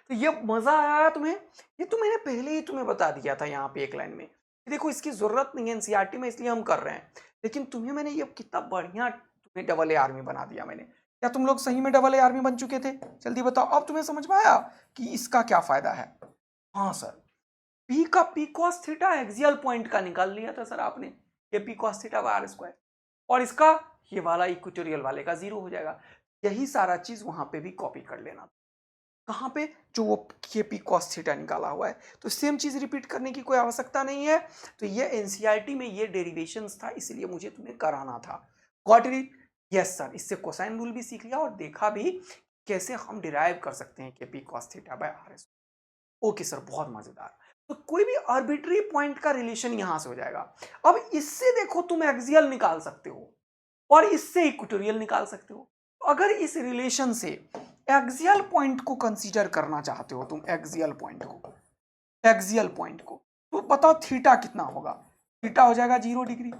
तो ये मजा आया तुम्हें, ये तो मैंने पहले ही तुम्हें बता दिया था यहाँ पे एक लाइन में। देखो इसकी जरूरत नहीं है एनसीईआरटी में, इसलिए हम कर रहे हैं। लेकिन तुम्हें मैंने ये कितना बढ़िया तुम्हें डबल ए आर्मी बना दिया मैंने। क्या तुम लोग सही में डबल ए आर्मी बन चुके थे? जल्दी बताओ, अब तुम्हें समझ में आया कि इसका क्या फायदा है। हाँ सर, पी का P cos theta axial point का निकाल लिया था सर आपने, ये P cos theta bye r², और इसका ये वाला इक्वेटोरियल वाले का 0 हो जाएगा। यही सारा चीज वहां पे भी कॉपी कर लेना। कहां पे, जो वो केपी कॉस थीटा निकाला हुआ है। तो सेम चीज रिपीट करने की कोई आवश्यकता नहीं है। तो ये एनसीईआरटी में ये डेरिवेशंस था, इसलिए मुझे तुम्हें कराना था। Got it? Yes sir. इससे कोसाइन रूल भी सीख लिया और देखा भी कैसे हम डिराइव कर सकते हैं KP cos theta bye r²। Okay sir, बहुत मजेदार। तो कोई भी आर्बिट्री पॉइंट का रिलेशन यहां से हो जाएगा। अब इससे देखो तुम एक्सियल निकाल सकते हो और इससे इक्वेटोरियल निकाल सकते हो। अगर इस रिलेशन से एक्सियल पॉइंट को कंसीडर करना चाहते हो तुम, एक्सियल पॉइंट को, तो बताओ थीटा कितना होगा। थीटा हो जाएगा 0 डिग्री,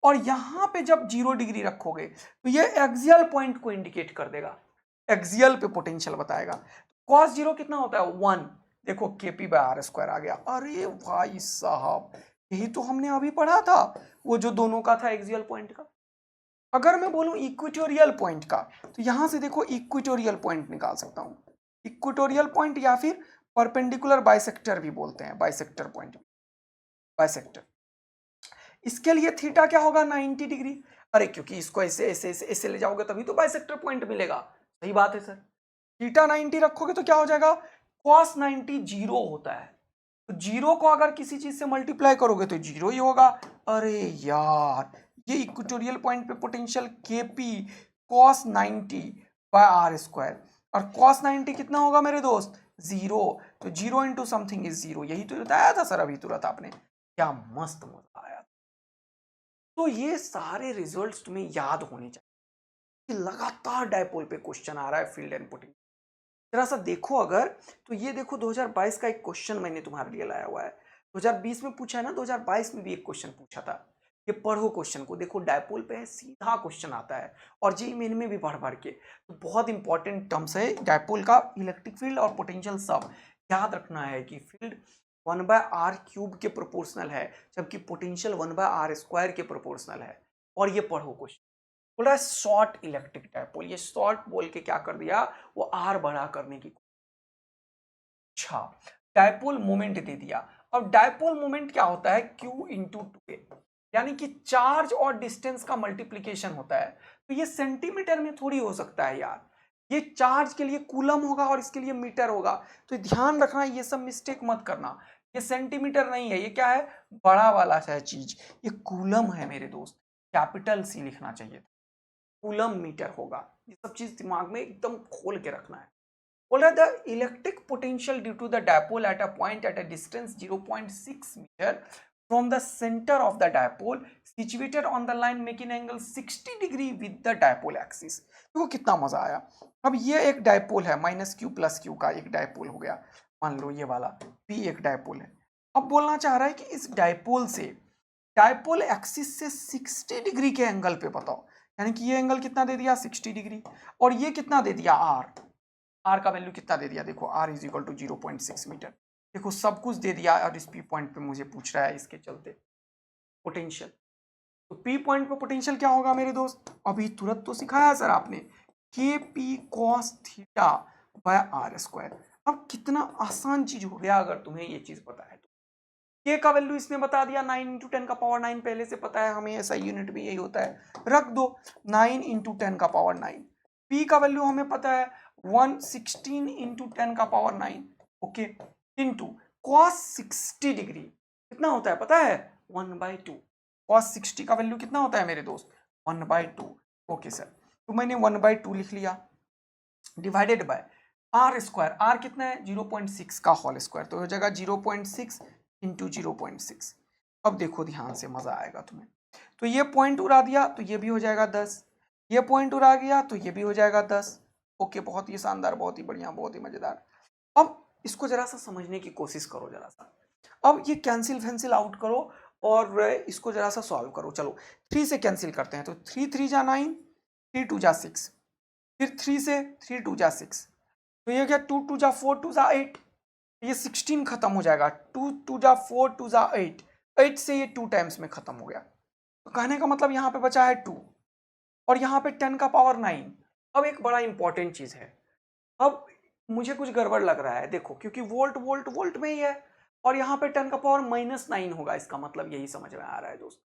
और यहां पे जब 0 डिग्री रखोगे तो ये एक्सियल पॉइंट को इंडिकेट कर देगा, एक्सियल पे पोटेंशियल बताएगा। cos 0 कितना होता है, 1। देखो KP बाय r² आ गया। अरे भाई साहब, यही तो हमने अभी पढ़ा था, वो जो दोनों का था एक्सियल पॉइंट का। अगर मैं बोलूं इक्वेटोरियल पॉइंट का, तो यहां से देखो इक्वेटोरियल पॉइंट निकाल सकता हूं। इक्वेटोरियल पॉइंट या फिर परपेंडिकुलर बाइसेक्टर भी बोलते हैं, बाइसेक्टर पॉइंट, बाइसेक्टर। इसके लिए थीटा क्या होगा, 90 डिग्री। अरे क्योंकि इसको ऐसे ऐसे ऐसे ऐसे ले जाओगे तभी तो बाइसेक्टर पॉइंट मिलेगा। सही बात है सर। थीटा 90 रखोगे तो क्या हो जाएगा, cos 90 0 होता है। तो 0 को अगर किसी चीज से मल्टीप्लाई करोगे तो 0 ही होगा। अरे यार, ये इक्वेटोरियल पॉइंट पे potential KP cos 90 by r², और cos 90 कितना होगा मेरे दोस्त, 0। तो 0 इंटू समथिंग इज 0। यही तो बताया था सर अभी तुरंत आपने। क्या मस्त मजा आया। तो ये सारे रिजल्ट्स तुम्हें याद होने चाहिए कि लगातार डायपोल पे क्वेश्चन आ रहा है फील्ड एंड पोटेंशियल। जरा सा देखो अगर, तो ये देखो 2022 का एक क्वेश्चन मैंने तुम्हारे लिए लाया हुआ है। 2020 में पूछा है ना, 2022 में भी एक क्वेश्चन पूछा था। ये पढ़ो क्वेश्चन को, देखो डायपोल पे है, सीधा क्वेश्चन आता है, और जी मेन में भी भर भर के। तो बहुत इंपॉर्टेंट टर्म्स है डायपोल का, इलेक्ट्रिक फील्ड और पोटेंशियल सब याद रखना है कि फील्ड 1/r³ के प्रोपोर्शनल है, जबकि पोटेंशियल 1/r² के प्रोपोर्शनल है। और ये पढ़ो क्वेश्चन, बोल रहा है शॉर्ट इलेक्ट्रिक डायपोल। ये शॉर्ट बोल के क्या कर दिया, वो आर बड़ा करने की। अच्छा, डायपोल मोमेंट दे दिया। अब डायपोल मोमेंट क्या होता है, Q इंटू 2a, यानी कि चार्ज और डिस्टेंस का मल्टीप्लीकेशन होता है। तो ये सेंटीमीटर में थोड़ी हो सकता है यार, ये चार्ज के लिए कूलम होगा और इसके लिए मीटर होगा। तो ध्यान रखना, ये सब मिस्टेक मत करना। ये सेंटीमीटर नहीं है, ये क्या है, बड़ा वाला है चीज, ये कूलम है मेरे दोस्त, कैपिटल C लिखना चाहिए था, कूलम मीटर होगा। ये सब चीज दिमाग में एकदम खोल के रखना है। बोल रहा है the electric potential due to the dipole at a point at a distance 0.6 metre from the center of the dipole situated on the line making angle 60 degree with the dipole axis। देखो कितना मजा आया। अब ये एक dipole है, minus Q plus q का एक डायपोल हो गया, मान लो ये वाला P एक डायपोल है। अब बोलना चाह रहा है कि इस डायपोल से डायपोल एक्सिस से 60 डिग्री के एंगल पे बताओ, यानी कि ये एंगल कितना दे दिया 60 डिग्री, और ये कितना दे दिया आर का वैल्यू कितना दे दिया, देखो r is equal to 0.6 metre. देखो सब कुछ दे दिया और इस पी पॉइंट पे मुझे पूछ रहा है इसके चलते पोटेंशियल। तो पी पॉइंट पे पोटेंशियल क्या होगा मेरे दोस्त, अभी तुरंत तो सिखाया सर आपने, k p cos theta by r square. अब कितना आसान चीज हो गया अगर तुम्हें ये चीज पता है तो। के का वैल्यू इसने बता दिया 9 इंटू 10 का पावर 9, पहले से पता है हमें, ऐसा यूनिट में यही होता है, रख दो 9 इंटू 10 का पावर 9। पी का वैल्यू हमें पता है 116 इंटू 10 का power 9, okay, into cos 60 degree कितना होता है पता है 1/2। कॉस 60 का वैल्यू कितना होता है मेरे दोस्त 1/2, ओके सर। तो मैंने 1/2 लिख लिया divided by r square, r कितना है 0.6 का होल स्क्वायर, तो हो जाएगा 0.6 इंटू 0.6। अब देखो ध्यान से, मजा आएगा तुम्हें। तो ये पॉइंट उड़ा दिया तो ये भी हो जाएगा 10, ये पॉइंट उड़ा गया तो ये भी हो जाएगा 10, ओके, बहुत ही शानदार, बहुत ही बढ़िया, बहुत ही मजेदार। अब इसको जरा सा समझने की कोशिश करो जरा सा। अब ये कैंसिल फैंसिल आउट करो और इसको जरा सा सॉल्व करो। चलो 3 से कैंसिल करते हैं, तो 3 3 जा 9, 3 2 जा 6, फिर 3 से 3 2 जा 6, तो ये क्या 2 2 जा 4 2 जा 8, ये 16 खत्म हो जाएगा, 2 2 जा 4 2 जा 8, 8 से ये 2 टाइम्स में खत्म हो गया। तो कहने का मतलब यहाँ पे बचा है 2 और यहाँ पे 10 का पावर 9। अब एक बड़ा इंपॉर्टेंट चीज है, अब मुझे कुछ गड़बड़ लग रहा है, देखो क्योंकि वोल्ट वोल्ट वोल्ट में ही है और यहाँ पे 10 का पावर -9 होगा, इसका मतलब यही समझ में आ रहा है दोस्त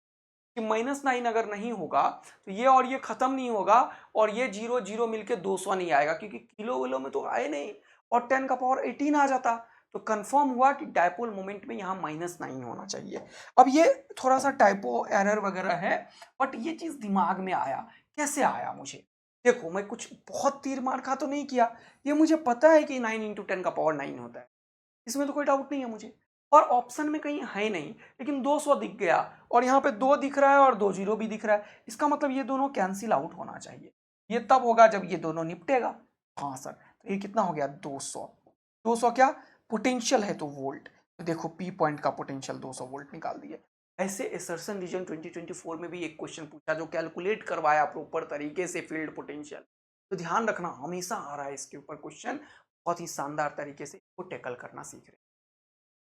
कि -9 अगर नहीं होगा तो ये और ये खत्म नहीं होगा और ये 0 0 मिलके 200 नहीं आएगा, क्योंकि किलो विलो में तो आए नहीं, और 10 का पावर 18 आ जाता। तो कंफर्म हुआ कि डायपोल मोमेंट में यहाँ -9 होना चाहिए। अब ये थोड़ा सा टाइपो एरर वगैरह है, बट ये चीज दिमाग में आया, कैसे आया मुझे, देखो मैं कुछ बहुत तीर मार खा तो नहीं किया, ये मुझे पता है कि 9 इंटू 10 का पावर 9 होता है, इसमें तो कोई डाउट नहीं है मुझे, और ऑप्शन में कहीं है नहीं, लेकिन 200 दिख गया और यहाँ पे 2 दिख रहा है और 2 जीरो भी दिख रहा है, इसका मतलब ये दोनों कैंसिल आउट होना चाहिए। ये तब होगा जब ये दोनों निपटेगा। हाँ सर, तो ये कितना हो गया 200, 200 क्या पोटेंशियल है तो वोल्ट, तो देखो पी पॉइंट का पोटेंशियल 200 वोल्ट निकाल दिए। ऐसे एसर्सन रीजन 2024 में भी एक क्वेश्चन पूछा जो कैलकुलेट करवाया प्रॉपर तरीके से फील्ड पोटेंशियल, तो ध्यान रखना हमेशा आ रहा है इसके ऊपर क्वेश्चन, बहुत ही शानदार तरीके से इसको टैकल करना सीख रहे हैं।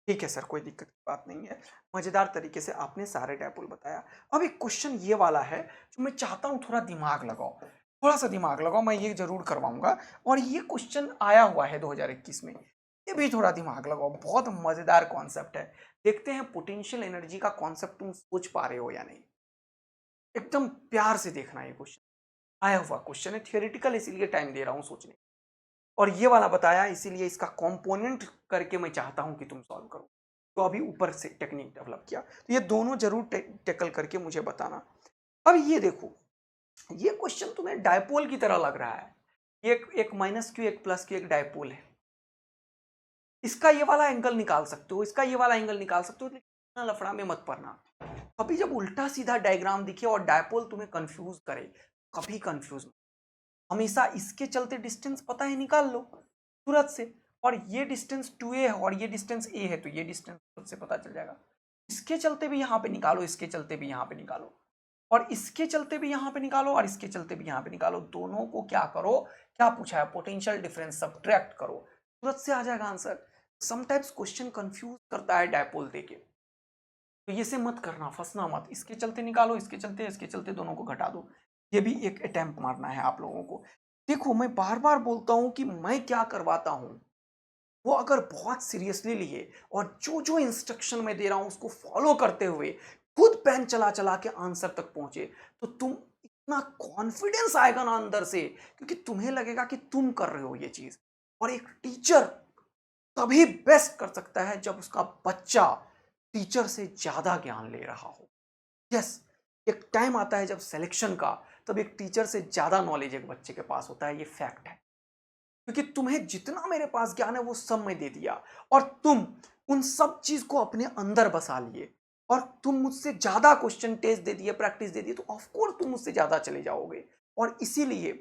ठीक है सर, कोई दिक्कत की बात नहीं है, मजेदार तरीके से आपने सारे डायपोल बताया। अब एक क्वेश्चन ये वाला है जो मैं चाहता हूँ थोड़ा दिमाग लगाओ, थोड़ा सा दिमाग लगाओ, मैं ये जरूर करवाऊंगा, और ये क्वेश्चन आया हुआ है 2021 में, ये भी थोड़ा दिमाग लगाओ, बहुत मजेदार कॉन्सेप्ट है। देखते हैं पोटेंशियल एनर्जी का कॉन्सेप्ट तुम सोच पा रहे हो या नहीं, एकदम प्यार से देखना। ये क्वेश्चन आया हुआ क्वेश्चन है, थियोरेटिकल, इसीलिए टाइम दे रहा हूँ सोचने, और ये वाला बताया इसीलिए इसका कंपोनेंट करके मैं चाहता हूं कि तुम सॉल्व करो। तो अभी ऊपर से टेक्निक डेवलप किया, तो ये दोनों जरूर टैकल करके मुझे बताना। अब ये देखो, ये क्वेश्चन तुम्हें डायपोल की तरह लग रहा है, एक माइनस क्यू एक प्लस क्यू एक डायपोल है, इसका ये वाला एंगल निकाल सकते हो, इसका ये वाला एंगल निकाल सकते हो, लेकिन लफड़ा में मत पड़ना। कभी जब उल्टा सीधा डायग्राम दिखे और डायपोल तुम्हें कंफ्यूज करे, कभी कंफ्यूज, हमेशा इसके चलते डिस्टेंस पता है निकाल लो तुरंत से, और ये डिस्टेंस 2a है और ये डिस्टेंस a है, तो ये डिस्टेंस खुद से पता चल जाएगा। इसके चलते भी यहाँ पे निकालो, इसके चलते भी यहाँ पे निकालो, और इसके चलते भी यहाँ पे निकालो, और इसके चलते भी यहाँ पे निकालो, दोनों को क्या करो, क्या पूछा है पोटेंशियल डिफरेंस सब्ट्रैक्ट करो, तुरंत से आ जाएगा आंसर। समटाइम्स क्वेश्चन कंफ्यूज करता है डायपोल देके, तो ये से मत करना, फंसना मत, इसके चलते निकालो, इसके चलते दोनों को घटा दो। ये भी एक अटेम्प्ट मारना है आप लोगों को। देखो मैं बार बार बोलता हूं कि मैं क्या करवाता हूं, वो अगर बहुत सीरियसली लिए और जो जो इंस्ट्रक्शन मैं दे रहा हूं उसको फॉलो करते हुए खुद पेन चला चला के आंसर तक पहुंचे, तो तुम इतना कॉन्फिडेंस आएगा ना अंदर से, क्योंकि तुम्हें लगेगा कि तुम कर रहे हो ये चीज। और एक टीचर तभी बेस्ट कर सकता है जब उसका बच्चा टीचर से ज्यादा ज्ञान ले रहा हो। यस, एक टाइम आता है जब सिलेक्शन का, तब एक टीचर से ज्यादा नॉलेज एक बच्चे के पास होता है, ये फैक्ट है। क्योंकि तुम्हें जितना मेरे पास ज्ञान है वो सब मैं दे दिया, और तुम उन सब चीज को अपने अंदर बसा लिए, और तुम मुझसे ज्यादा क्वेश्चन टेस्ट दे दिए, प्रैक्टिस दे दिए, तो ऑफकोर्स तुम मुझसे ज्यादा चले जाओगे। और इसीलिए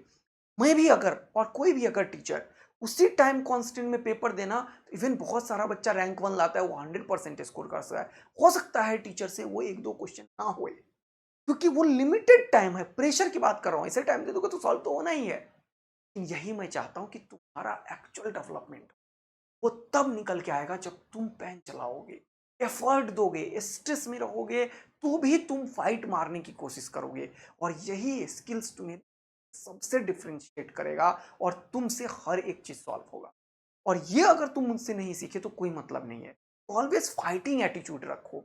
मैं भी अगर, और कोई भी अगर टीचर उसी टाइम कांस्टेंट में पेपर देना, तो इवन बहुत सारा बच्चा रैंक 1 लाता है, वो 100% स्कोर कर सकता है। हो सकता है टीचर से वो 1-2 क्वेश्चन ना होए, क्योंकि वो लिमिटेड टाइम है। प्रेशर की बात कर रहा हूं, ऐसे टाइम दे दोगे तो सॉल्व तो होना ही है। यही मैं चाहता हूं कि तुम्हारा एक्चुअल डेवलपमेंट वो तब निकल के आएगा जब तुम पेन चलाओगे, एफर्ट दोगे, स्ट्रेस में रहोगे, तो भी तुम फाइट मारने की कोशिश करोगे। और यही स्किल्स तुम्हें सबसे डिफरेंशिएट करेगा, और तुमसे हर एक चीज सॉल्व होगा। और ये अगर तुम मुझसे नहीं सीखे तो कोई मतलब नहीं है। ऑलवेज फाइटिंग एटीट्यूड रखो,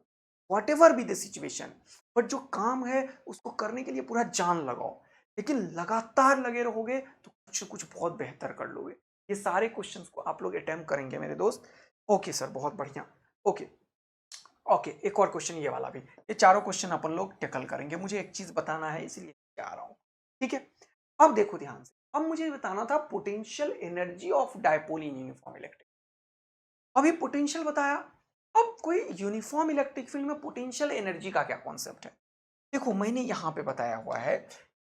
what ever be the situation, but जो काम है उसको करने के लिए पूरा जान लगाओ। लेकिन लगातार लगे रहोगे तो कुछ न कुछ बहुत बेहतर कर लोगे। ये सारे क्वेश्चंस को आप लोग अटेम्प्ट करेंगे मेरे दोस्त। ओके सर, बहुत बढ़िया। ओके ओके, एक और क्वेश्चन ये वाला भी, ये चारों क्वेश्चन अपन लोग टैकल करेंगे। मुझे एक चीज बताना है इसलिए आ रहा हूं, ठीक है। अब देखो ध्यान से, अब मुझे बताना था potential energy of dipole in uniform electric. अभी पोटेंशियल बताया, अब कोई यूनिफॉर्म इलेक्ट्रिक फील्ड में पोटेंशियल एनर्जी का क्या कॉन्सेप्ट है। देखो मैंने यहां पे बताया हुआ है,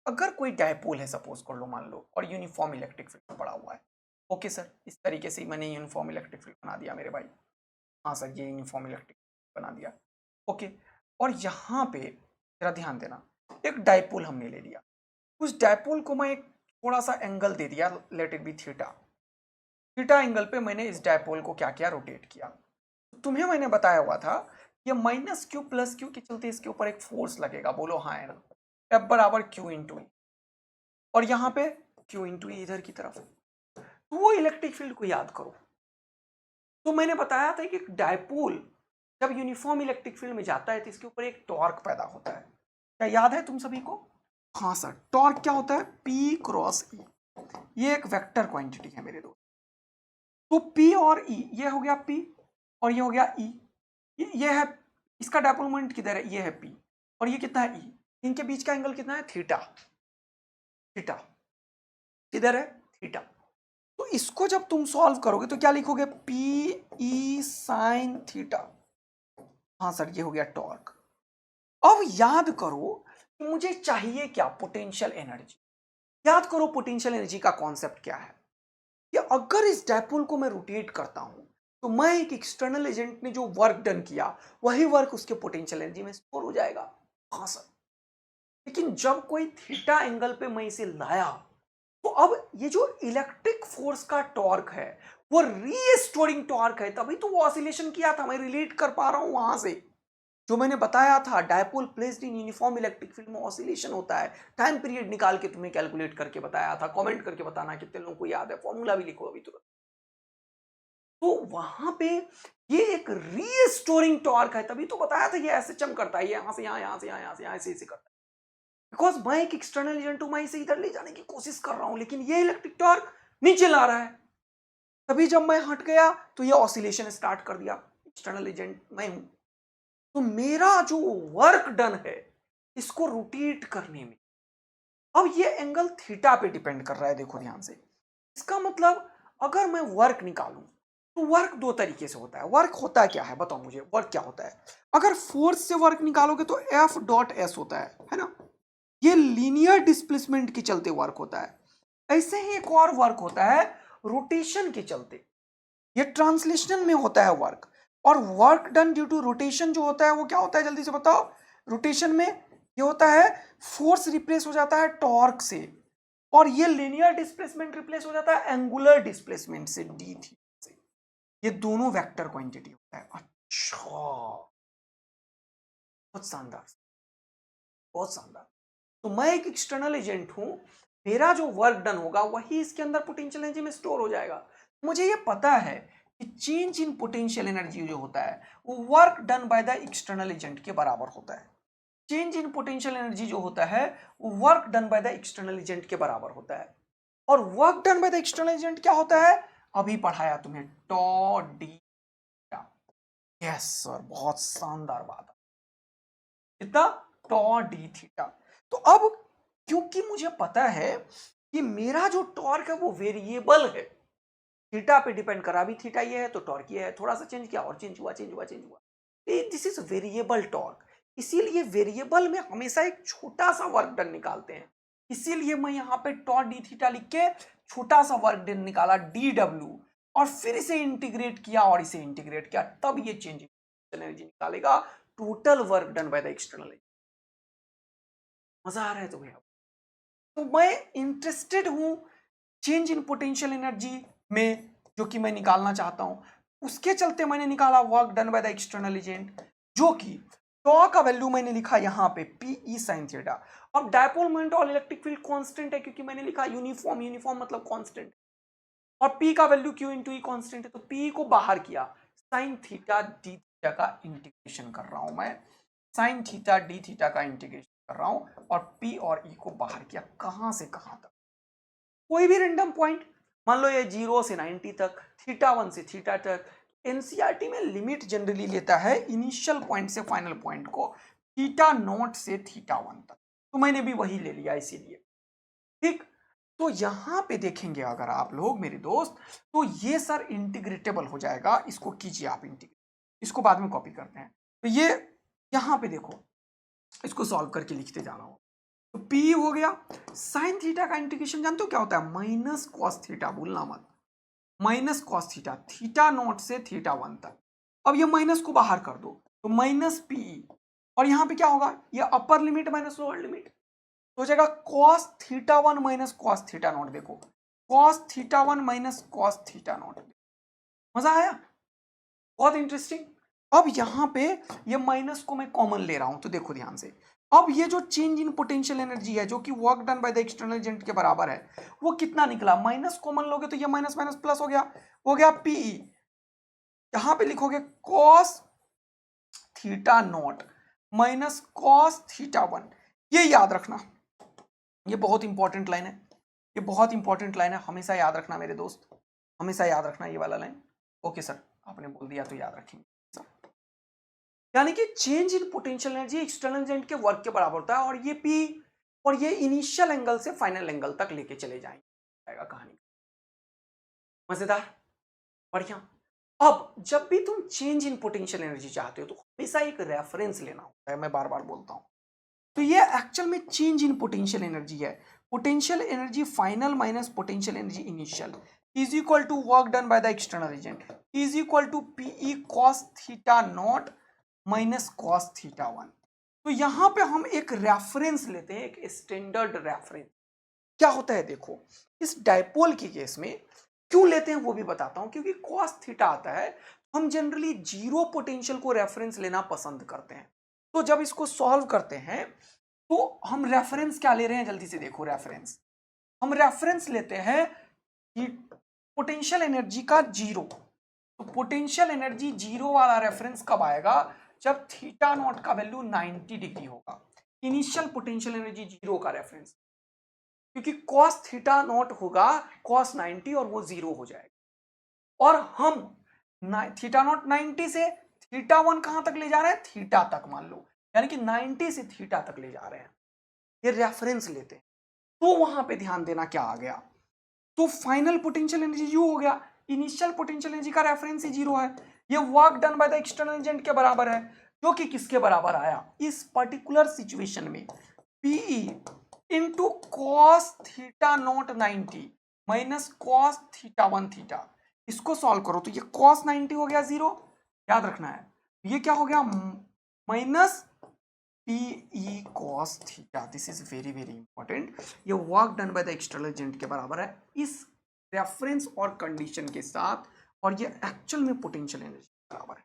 अगर कोई डायपोल है सपोज कर लो, मान लो, और यूनिफॉर्म इलेक्ट्रिक फील्ड में पड़ा हुआ है। ओके सर, इस तरीके से मैंने यूनिफॉर्म इलेक्ट्रिक फील्ड बना दिया मेरे भाई। हाँ सर, ये यूनिफॉर्म इलेक्ट्रिक बना दिया। ओके, और यहाँ पे जरा ध्यान देना, एक डायपोल हमने ले लिया, उस डायपोल को मैं एक थोड़ा सा एंगल दे दिया, let it be theta. Theta angle पे मैंने इस डायपोल को क्या किया, रोटेट किया। तुम्हें मैंने बताया हुआ था ये माइनस क्यू प्लस क्यू के चलते इसके ऊपर एक फोर्स लगेगा, बोलो हाँ है ना। एफ बराबर क्यू इंटू, और यहाँ पे क्यू इंटू इधर की तरफ। तो वो इलेक्ट्रिक फील्ड को याद करो। तो मैंने बताया था कि डायपोल जब यूनिफॉर्म इलेक्ट्रिक फील्ड में जाता है तो इसके ऊपर एक टॉर्क पैदा होता है। क्या याद है तुम सभी को? हाँ सर, टॉर्क क्या होता है, P क्रॉस E। ये एक वेक्टर क्वांटिटी है मेरे दोस्त। तो P और E, ये हो गया P और ये हो गया E। ये है, इसका डायपोल मोमेंट किधर है, ये है P, और ये कितना है E। इनके बीच का एंगल कितना है, थीटा। थीटा किधर है, थीटा। तो इसको जब तुम सॉल्व करोगे तो क्या लिखोगे, पी ई साइन थीटा। हाँ सर, ये हो गया टॉर्क। अब याद करो कि मुझे चाहिए क्या, पोटेंशियल एनर्जी। याद करो पोटेंशियल एनर्जी का कॉन्सेप्ट क्या है, कि अगर इस डायपोल को मैं रोटेट करता हूं तो मैं एक एक्सटर्नल एजेंट ने जो वर्क डन किया वही वर्क उसके पोटेंशियल एनर्जी में स्टोर हो जाएगा। हाँ सर, लेकिन जब कोई थीटा एंगल पे मैं इसे लाया, तो अब ये जो इलेक्ट्रिक फोर्स का टॉर्क है वो रीस्टोरिंग टॉर्क है, तभी तो वो ऑसिलेशन किया था। मैं रिलेट कर पा रहा हूं वहां से, जो मैंने बताया था, dipole placed in uniform electric field में ऑसिलेशन होता है। टाइम पीरियड निकाल के तुम्हें कैलकुलेट करके बताया था। कमेंट करके बताना कितने लोगों को याद है, फॉर्मूला भी लिखो अभी तुरंत। तो वहां पे ये एक रीस्टोरिंग टॉर्क है, तभी तो बताया था ये ऐसे चम करता है, ये यहां से यहां, यहां से यहां, यहां से यहां, ऐसे करता है। बिकॉज मैं एक एक्सटर्नल एजेंट हूं, मैं इसे इधर ले जाने की कोशिश कर रहा हूं, लेकिन ये इलेक्ट्रिक टॉर्क नीचे ला रहा है। तभी जब मैं हट गया तो ये ऑसिलेशन स्टार्ट कर दिया। एक्सटर्नल एजेंट मैं हूं, तो मेरा जो वर्क डन है इसको रोटेट करने में, अब ये एंगल थीटा पे डिपेंड कर रहा है। देखो ध्यान से, इसका मतलब अगर मैं वर्क निकालूं तो वर्क दो तरीके से होता है। वर्क होता है क्या है, बताओ मुझे, वर्क क्या होता है। अगर फोर्स से वर्क निकालोगे तो एफ डॉट एस होता है ना। ये लीनियर डिस्प्लेसमेंट के चलते वर्क होता है। ऐसे ही एक और वर्क होता है रोटेशन के चलते, ये ट्रांसलेशनल में होता है वर्क। और work done due to rotation जो होता है वो क्या होता है, जल्दी से बताओ। रोटेशन में ये होता है फोर्स रिप्लेस हो जाता है टॉर्क से, और ये लीनियर डिस्प्लेसमेंट रिप्लेस हो जाता है एंगुलर डिस्प्लेसमेंट से, डी थीटा से। ये दोनों वेक्टर क्वांटिटी होता है। अच्छा, बहुत शानदार, बहुत शानदार। तो मैं एक एक्सटर्नल एजेंट हूं, मेरा जो वर्क डन होगा वही इसके अंदर पोटेंशियल एनर्जी में स्टोर हो जाएगा। मुझे ये पता है कि चेंज इन पोटेंशियल एनर्जी जो होता है वो work done by the external agent के बराबर होता है। चेंज इन पोटेंशियल एनर्जी जो होता है वो work done by the external agent के बराबर होता है। और work done by the external agent क्या होता है, अभी पढ़ाया तुम्हें, टॉ डी। यस सर, बहुत शानदार बात, कितना, टॉ डी थीटा। तो अब क्योंकि मुझे पता है कि मेरा जो टॉर्क है वो वेरिएबल है, थीटा पे डिपेंड करा, भी थीटा ये है तो टॉर्क ये है, थोड़ा सा चेंज किया और चेंज हुआ, चेंज हुआ, चेंज हुआ। This is variable torque. इसीलिए वेरिएबल में हमेशा एक छोटा सा वर्क डन निकालते हैं। इसीलिए मैं यहाँ पे टॉर्क डी थीटा लिख के छोटा सा वर्क डन निकाला डी डब्ल्यू, और फिर इसे इंटीग्रेट किया और इसे इंटीग्रेट किया, तब ये चेंज एनर्जी निकालेगा total work done by the external. मजा आ रहा है तुम्हें? तो मैं इंटरेस्टेड हूं चेंज इन पोटेंशियल एनर्जी में, जो कि मैं निकालना चाहता हूं। उसके चलते मैंने निकाला work done by the external agent, जो कि टॉ का वैल्यू मैंने लिखा यहां पे पी साइन थीटा। अब डायपोल मोमेंट और इलेक्ट्रिक फील्ड कांस्टेंट है, क्योंकि मैंने लिखा यूनिफॉर्म, यूनिफॉर्म मतलब कांस्टेंट, और पी का वैल्यू क्यू इंटू ई कांस्टेंट है, तो पी को बाहर किया, साइन थीटा डी थीटा का इंटीग्रेशन कर रहा हूं मैं, साइन थीटा डी थीटा का इंटीग्रेशन कर रहा हूं, और पी और ई को बाहर किया, कहां से कहां तक, कोई भी रेंडम पॉइंट, मान लो ये 0 से 90 तक, थीटा 1 से थीटा तक। एनसीईआरटी में लिमिट जनरली लेता है इनिशियल पॉइंट से फाइनल पॉइंट को, थीटा नॉट से थीटा 1 तक, तो मैंने भी वही ले लिया इसीलिए। ठीक, तो यहां पे देखेंगे अगर आप लोग मेरे दोस्त, तो ये सर इंटीग्रेटेबल हो जाएगा, इसको कीजिए आप इंटीग्रेट, इसको बाद में कॉपी करते हैं। तो ये यहां पे देखो, इसको सॉल्व करके लिखते जाना हो, तो P हो गया, साइन थीटा का इंटीग्रेशन जानते हो क्या होता है, माइनस कॉस थीटा, भूलना मत, minus cos theta, theta naught से थीटा 1 तक। अब ये माइनस को बाहर कर दो, तो माइनस पी, और यहां पे क्या होगा, ये upper limit minus lower limit, तो हो जाएगा cos theta 1 minus cos theta naught. देखो cos theta 1 minus cos theta naught, मजा आया, बहुत इंटरेस्टिंग। अब यहां पे ये माइनस को मैं कॉमन ले रहा हूं, तो देखो ध्यान से, अब ये जो चेंज इन पोटेंशियल एनर्जी है, जो कि work done by the external agent के बराबर है, वो कितना निकला, माइनस कॉमन लोगे तो ये माइनस माइनस प्लस हो गया पीई, यहां पे लिखोगे cos theta naught minus cos theta 1। ये याद रखना, ये बहुत इंपॉर्टेंट लाइन है, ये बहुत इंपॉर्टेंट लाइन है, हमेशा याद रखना मेरे दोस्त, हमेशा याद रखना ये वाला लाइन। ओके सर, आपने बोल दिया तो याद रखेंगे। यानी कि change in potential energy external agent के वर्क के बराबर होता है, और ये पी, और ये इनिशियल एंगल से फाइनल एंगल तक लेके चले जाएगा कहानी। मजेदार, बढ़िया। अब जब भी तुम चेंज इन पोटेंशियल एनर्जी चाहते हो तो हमेशा एक रेफरेंस लेना होता है, मैं बार बार बोलता हूं। तो ये एक्चुअल में चेंज इन पोटेंशियल एनर्जी है, potential energy final minus potential energy initial is equal to work done by the external agent is equal to PE cos theta naught minus cos theta 1। तो यहां पे हम एक reference लेते हैं, एक standard reference. क्या होता है देखो, इस डायपोल के केस में क्यों लेते हैं वो भी बताता हूं, क्योंकि कॉस थीटा आता है, हम जनरली जीरो पोटेंशियल को रेफरेंस लेना पसंद करते हैं। तो जब इसको सॉल्व करते हैं तो हम रेफरेंस क्या ले रहे हैं, जल्दी से देखो, रेफरेंस हम रेफरेंस लेते हैं कि पोटेंशियल एनर्जी का जीरो। तो पोटेंशियल एनर्जी जीरो वाला रेफरेंस कब आएगा, जब थीटा नॉट का वैल्यू 90 डिग्री होगा। इनिशियल पोटेंशियल एनर्जी जीरो का रेफरेंस, क्योंकि कॉस थीटा नॉट होगा कॉस 90 और वो जीरो हो जाएगा। और हम थीटा नॉट 90 से थीटा 1 कहां तक ले जा रहे हैं, थीटा तक मान लो, यानी कि 90 से थीटा तक ले जा रहे हैं, ये रेफरेंस लेते हैं। तो वहां पे ध्यान देना क्या आ गया, तो फाइनल पोटेंशियल एनर्जी यू हो गया, इनिशियल पोटेंशियल एनर्जी का रेफरेंस ही जीरो है, ये work done by the external agent के बराबर है, जो कि किसके बराबर आया इस पर्टिकुलर सिचुएशन में, PE into cos theta naught 90 minus cos theta 1 theta. इसको सॉल्व करो तो ये कॉस 90 हो गया जीरो, याद रखना है, ये क्या हो गया minus PE cos theta. This is very very important, ये work done by the external agent के बराबर है इस रेफरेंस और कंडीशन के साथ, और ये एक्चुअल में पोटेंशियल एनर्जी के बराबर है।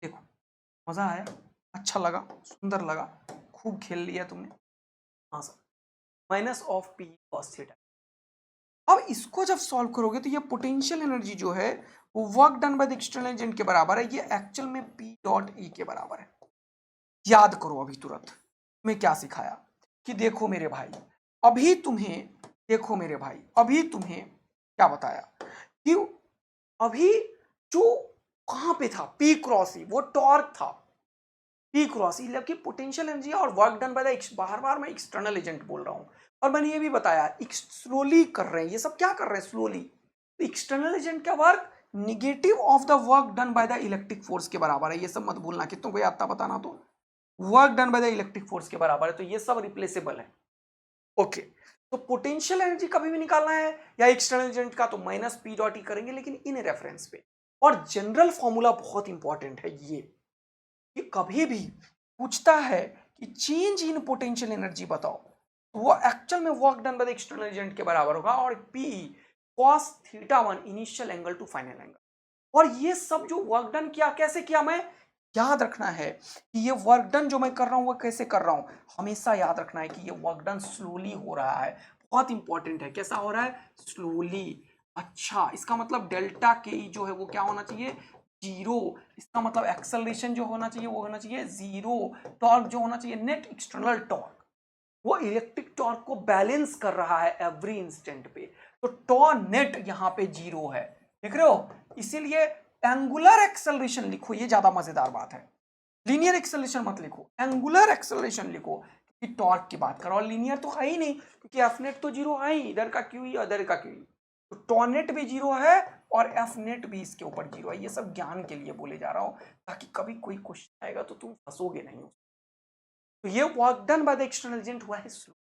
देखो मजा आया, अच्छा लगा, सुंदर लगा, खूब खेल लिया तुमने। हाँ sir, minus of P cos theta. अब इसको जब सॉल्व करोगे तो ये पोटेंशियल एनर्जी जो है वो work done by the external agent के बराबर है, ये एक्चुअल में पी डॉट ई के बराबर है। याद करो अभी तुरंत मैं क्या सिखाया, कि देखो मेरे भाई, अभी तुम्हें, देखो मेरे भाई, अभी तुम्हें क्या बताया कि अभी जो कहां पे था पी क्रॉस ई, वो टॉर्क था, पी क्रॉस ई कि पोटेंशियल एनर्जी और वर्क डन बाय द, बार बार मैं एक्सटर्नल एजेंट बोल रहा हूं, और मैंने ये भी बताया स्लोली कर रहे हैं, ये सब क्या कर रहे हैं स्लोली, तो एक्सटर्नल एजेंट का work negative of the work done by the electric force के बराबर है। ये सब मत भूलना, कितनों को याद था बताना। तो work done by the electric force के बराबर है, तो ये सब रिप्लेसेबल है। ओके, तो पोटेंशियल एनर्जी कभी भी निकालना है या एक्सटर्नल एजेंट का, तो माइनस पी डॉट ई करेंगे, लेकिन इन रेफरेंस पे। और जनरल फॉर्मूला बहुत इंपॉर्टेंट है ये कभी भी पूछता है कि चेंज इन पोटेंशियल एनर्जी बताओ, तो वो एक्चुअल में work done by the external agent के बराबर होगा, और P cos θ1 initial angle to final angle. और ये सब जो वर्क डन किया, कैसे किया, मैं याद रखना है कि ये वर्क डन जो मैं कर रहा हूं वो कैसे कर रहा हूं। हमेशा याद रखना है कि ये वर्क डन स्लोली हो रहा है, बहुत इंपॉर्टेंट है। कैसा हो रहा है, स्लोली। अच्छा, इसका मतलब डेल्टा के जो है वो क्या होना चाहिए, जीरो। इसका मतलब एक्सेलरेशन जो होना चाहिए वो होना चाहिए जीरो। टॉर्क जो होना चाहिए, नेट एक्सटर्नल टॉर्क, वो इलेक्ट्रिक टॉर्क को बैलेंस कर रहा है एवरी इंस्टेंट पे। तो टॉर्क नेट यहां पे जीरो है, देख रहे हो। इसीलिए एंगुलर एक्सेलरेशन लिखो, ये ज्यादा मजेदार बात है। लीनियर एक्सेलरेशन मत लिखो, एंगुलर एक्सेलरेशन लिखो, कि टॉर्क की बात करो। और लीनियर तो है ही नहीं, क्योंकि एफ नेट तो जीरो है ही, इधर का क्यू ही इधर का क्यू ही। तो टॉर्क नेट भी जीरो है और एफ नेट भी इसके ऊपर जीरो है। ये सब ज्ञान के लिए बोले जा रहा हूं, ताकि कभी कोई क्वेश्चन आएगा तो तुम फंसोगे नहीं। तो ये work done by the external agent हुआ है स्लो।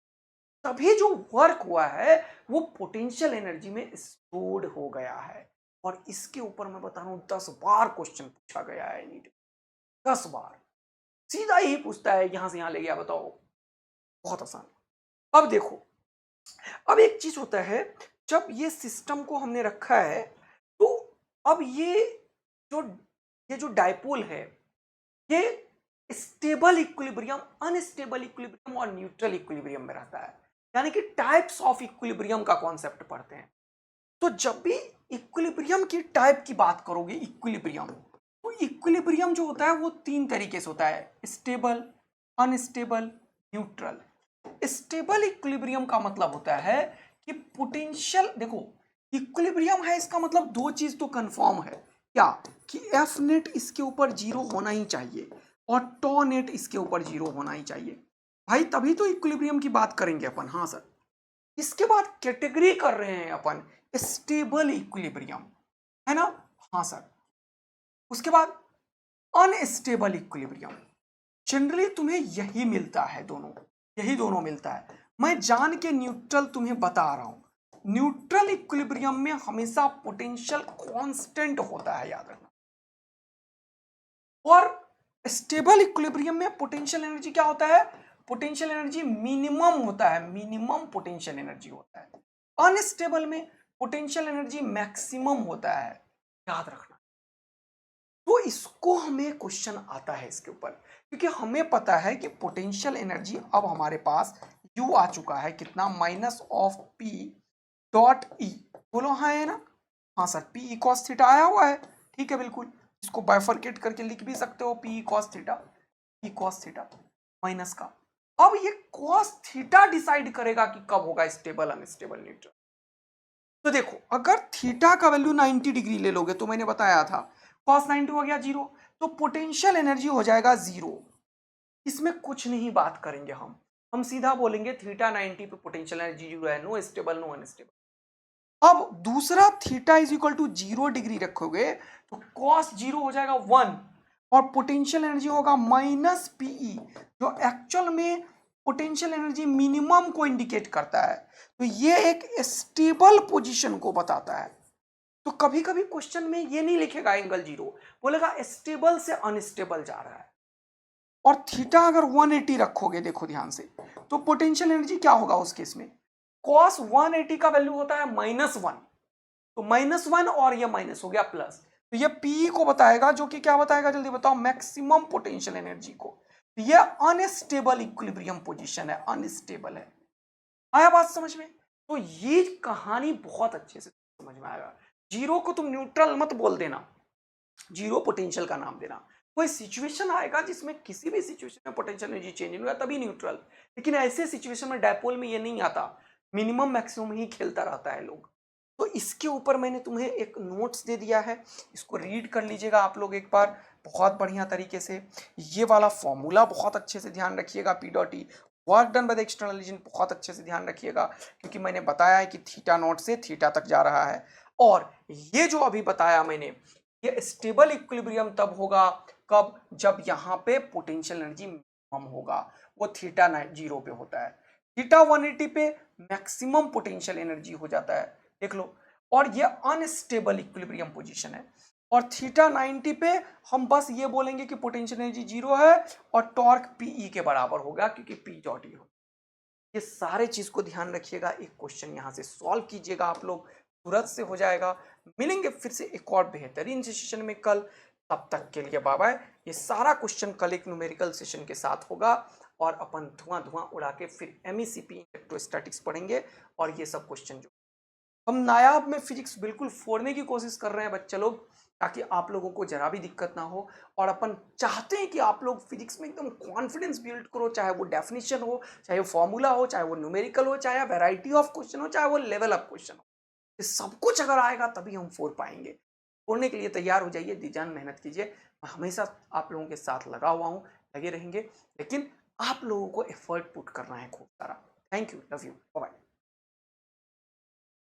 तभी जो वर्क हुआ है वो पोटेंशियल एनर्जी में स्टोर्ड हो गया है। और इसके ऊपर मैं बता रहा हूं 10 बार क्वेश्चन पूछा गया है नीट, 10 बार सीधा ही पूछता है, यहां से यहां ले गया, बताओ। बहुत आसान। अब देखो, अब एक चीज होता है, जब ये सिस्टम को हमने रखा है, तो अब जो ये जो डायपोल है, ये स्टेबल इक्विलिब्रियम, अनस्टेबल इक्विलिब्रियम और न्यूट्रल इक्विलिब्रियम में रहता है। यानी कि टाइप्स ऑफ इक्विलिब्रियम का कॉन्सेप्ट पढ़ते हैं। तो जब भी इक्विलिब्रियम की टाइप की बात करोगे, इक्विलिब्रियम, तो इक्विलिब्रियम जो होता है वो 3 तरीके से होता है, stable, unstable, neutral. Stable equilibrium का मतलब होता है कि पोटेंशियल, देखो इक्विलिब्रियम है, इसका मतलब 2 चीज तो कंफर्म है, क्या, कि एफ नेट इसके ऊपर जीरो होना ही चाहिए और टॉ नेट इसके ऊपर जीरो होना ही चाहिए भाई, तभी तो इक्विलिब्रियम की बात करेंगे अपन। हाँ सर। इसके बाद कैटेगरी कर रहे हैं अपन स्टेबल इक्विलिब्रियम, है ना। हाँ सर। उसके बाद अनस्टेबल इक्विलिब्रियम। जनरली तुम्हें यही मिलता है, यही दोनों मिलता है। मैं जान के न्यूट्रल तुम्हें बता रहा हूं। न्यूट्रल इक्विलिब्रियम में हमेशा पोटेंशियल कांस्टेंट होता है, याद रखना। और स्टेबल इक्विलिब्रियम में पोटेंशियल एनर्जी क्या होता है, पोटेंशियल एनर्जी मिनिमम होता है, मिनिमम पोटेंशियल एनर्जी होता है। अनस्टेबल में पोटेंशियल एनर्जी मैक्सिमम होता है, याद रखना। तो इसको हमें क्वेश्चन आता है इसके ऊपर, क्योंकि हमें पता है कि पोटेंशियल एनर्जी अब हमारे पास U आ चुका है, कितना, माइनस ऑफ P डॉट ई। बोलो हाँ है ना। हाँ सर, P cos थीटा आया हुआ है, ठीक है बिल्कुल। इसको बाइफरकेट करके लिख भी सकते हो, P cos थीटा माइनस का। अब ये cos थीटा डिसाइड करेगा कि कब होगा स्टेबल, अनस्टेबल, न्यूट्रल। तो देखो, अगर थीटा का वैल्यू 90 डिग्री ले लोगे, तो मैंने बताया था cos 90 हो गया जीरो, तो पोटेंशियल एनर्जी हो जाएगा जीरो। इसमें कुछ नहीं बात करेंगे हम सीधा बोलेंगे थीटा 90 पे पोटेंशियल एनर्जी जीरो है, नो स्टेबल नो अनस्टेबल। अब दूसरा theta is equal to 0 degree रखोगे तो cos 0 हो जाएगा 1 और पोटेंशियल एनर्जी होगा माइनस पीई, जो एक्चुअल में पोटेंशियल एनर्जी मिनिमम को इंडिकेट करता है। तो ये एक स्टेबल पोजीशन को बताता है। तो कभी कभी क्वेश्चन में ये नहीं लिखेगा एंगल जीरो, बोलेगा स्टेबल से अनस्टेबल जा रहा है। और थीटा अगर 180 रखोगे, देखो ध्यान से, तो पोटेंशियल एनर्जी क्या होगा उस केस में, cos 180 का वैल्यू होता है -1, तो -1 और ये माइनस हो गया प्लस, तो ये P को बताएगा, जो कि क्या बताएगा जल्दी बताओ, मैक्सिमम पोटेंशियल एनर्जी को। तो ये अनस्टेबल इक्विलिब्रियम पोजीशन है, अनस्टेबल है। आया बात समझ में। तो ये कहानी बहुत अच्छे से समझ में आएगा। जीरो को तुम न्यूट्रल मत बोल देना, जीरो पोटेंशियल का नाम देना। कोई सिचुएशन आएगा जिसमें किसी भी सिचुएशन में पोटेंशियल एनर्जी चेंज नहीं हुआ, तभी न्यूट्रल। लेकिन ऐसे सिचुएशन में डायपोल में ये नहीं आता, मिनिमम मैक्सिमम ही खेलता रहता है लोग। तो इसके ऊपर मैंने तुम्हें एक नोट्स दे दिया है, इसको रीड कर लीजिएगा आप लोग एक बार बहुत बढ़िया तरीके से। ये वाला फॉर्मूला बहुत अच्छे से ध्यान रखिएगा, P dot E, work done by the external region बहुत अच्छे से ध्यान रखिएगा, क्योंकि मैंने बताया है कि थीटा नॉट से थीटा तक जा रहा है। और ये जो अभी बताया मैंने, ये स्टेबल इक्विलिब्रियम तब होगा कब, जब यहाँ पे पोटेंशियल एनर्जी मिनिमम होगा, वो थीटा 0 पे होता है। थीटा 180 पे मैक्सिमम पोटेंशियल एनर्जी हो जाता है, देख लो। और ये अनस्टेबल इक्विलिब्रियम पोजीशन है। और थीटा 90 पे हम बस ये बोलेंगे कि पोटेंशियल एनर्जी 0 है और टॉर्क पीई के बराबर होगा, क्योंकि पी डॉट ई हो। ये सारे चीज को ध्यान रखिएगा, एक क्वेश्चन यहाँ से सॉल्व कीजिएगा आप लोग, तुरंत से हो जाएगा। मिलेंगे फिर से एक और बेहतरीन सेशन में कल, तब तक के लिए बाय बाय। ये सारा क्वेश्चन कल एक न्यूमेरिकल सेशन के साथ होगा, और अपन धुआं धुआं उड़ा के फिर MECP इलेक्ट्रोस्टैटिक्स पढ़ेंगे। और ये सब क्वेश्चन जो हम नायाब में फिजिक्स बिल्कुल फोड़ने की कोशिश कर रहे हैं बच्चे लोग, ताकि आप लोगों को जरा भी दिक्कत ना हो। और अपन चाहते हैं कि आप लोग फिजिक्स में एकदम कॉन्फिडेंस बिल्ड करो, चाहे वो डेफिनेशन हो, चाहे वो फॉर्मूला हो, चाहे वो न्यूमेरिकल हो, चाहे वैरायटी ऑफ क्वेश्चन हो, चाहे वो लेवल ऑफ क्वेश्चन हो। ये सब कुछ अगर आएगा तभी हम फोड़ पाएंगे। फोड़ने के लिए तैयार हो जाइए, दी जान मेहनत कीजिए। मैं हमेशा आप लोगों के साथ लगा हुआ हूँ, लगे रहेंगे, लेकिन आप लोगों को एफर्ट पुट करना है खूब सारा। Thank you, love you, bye.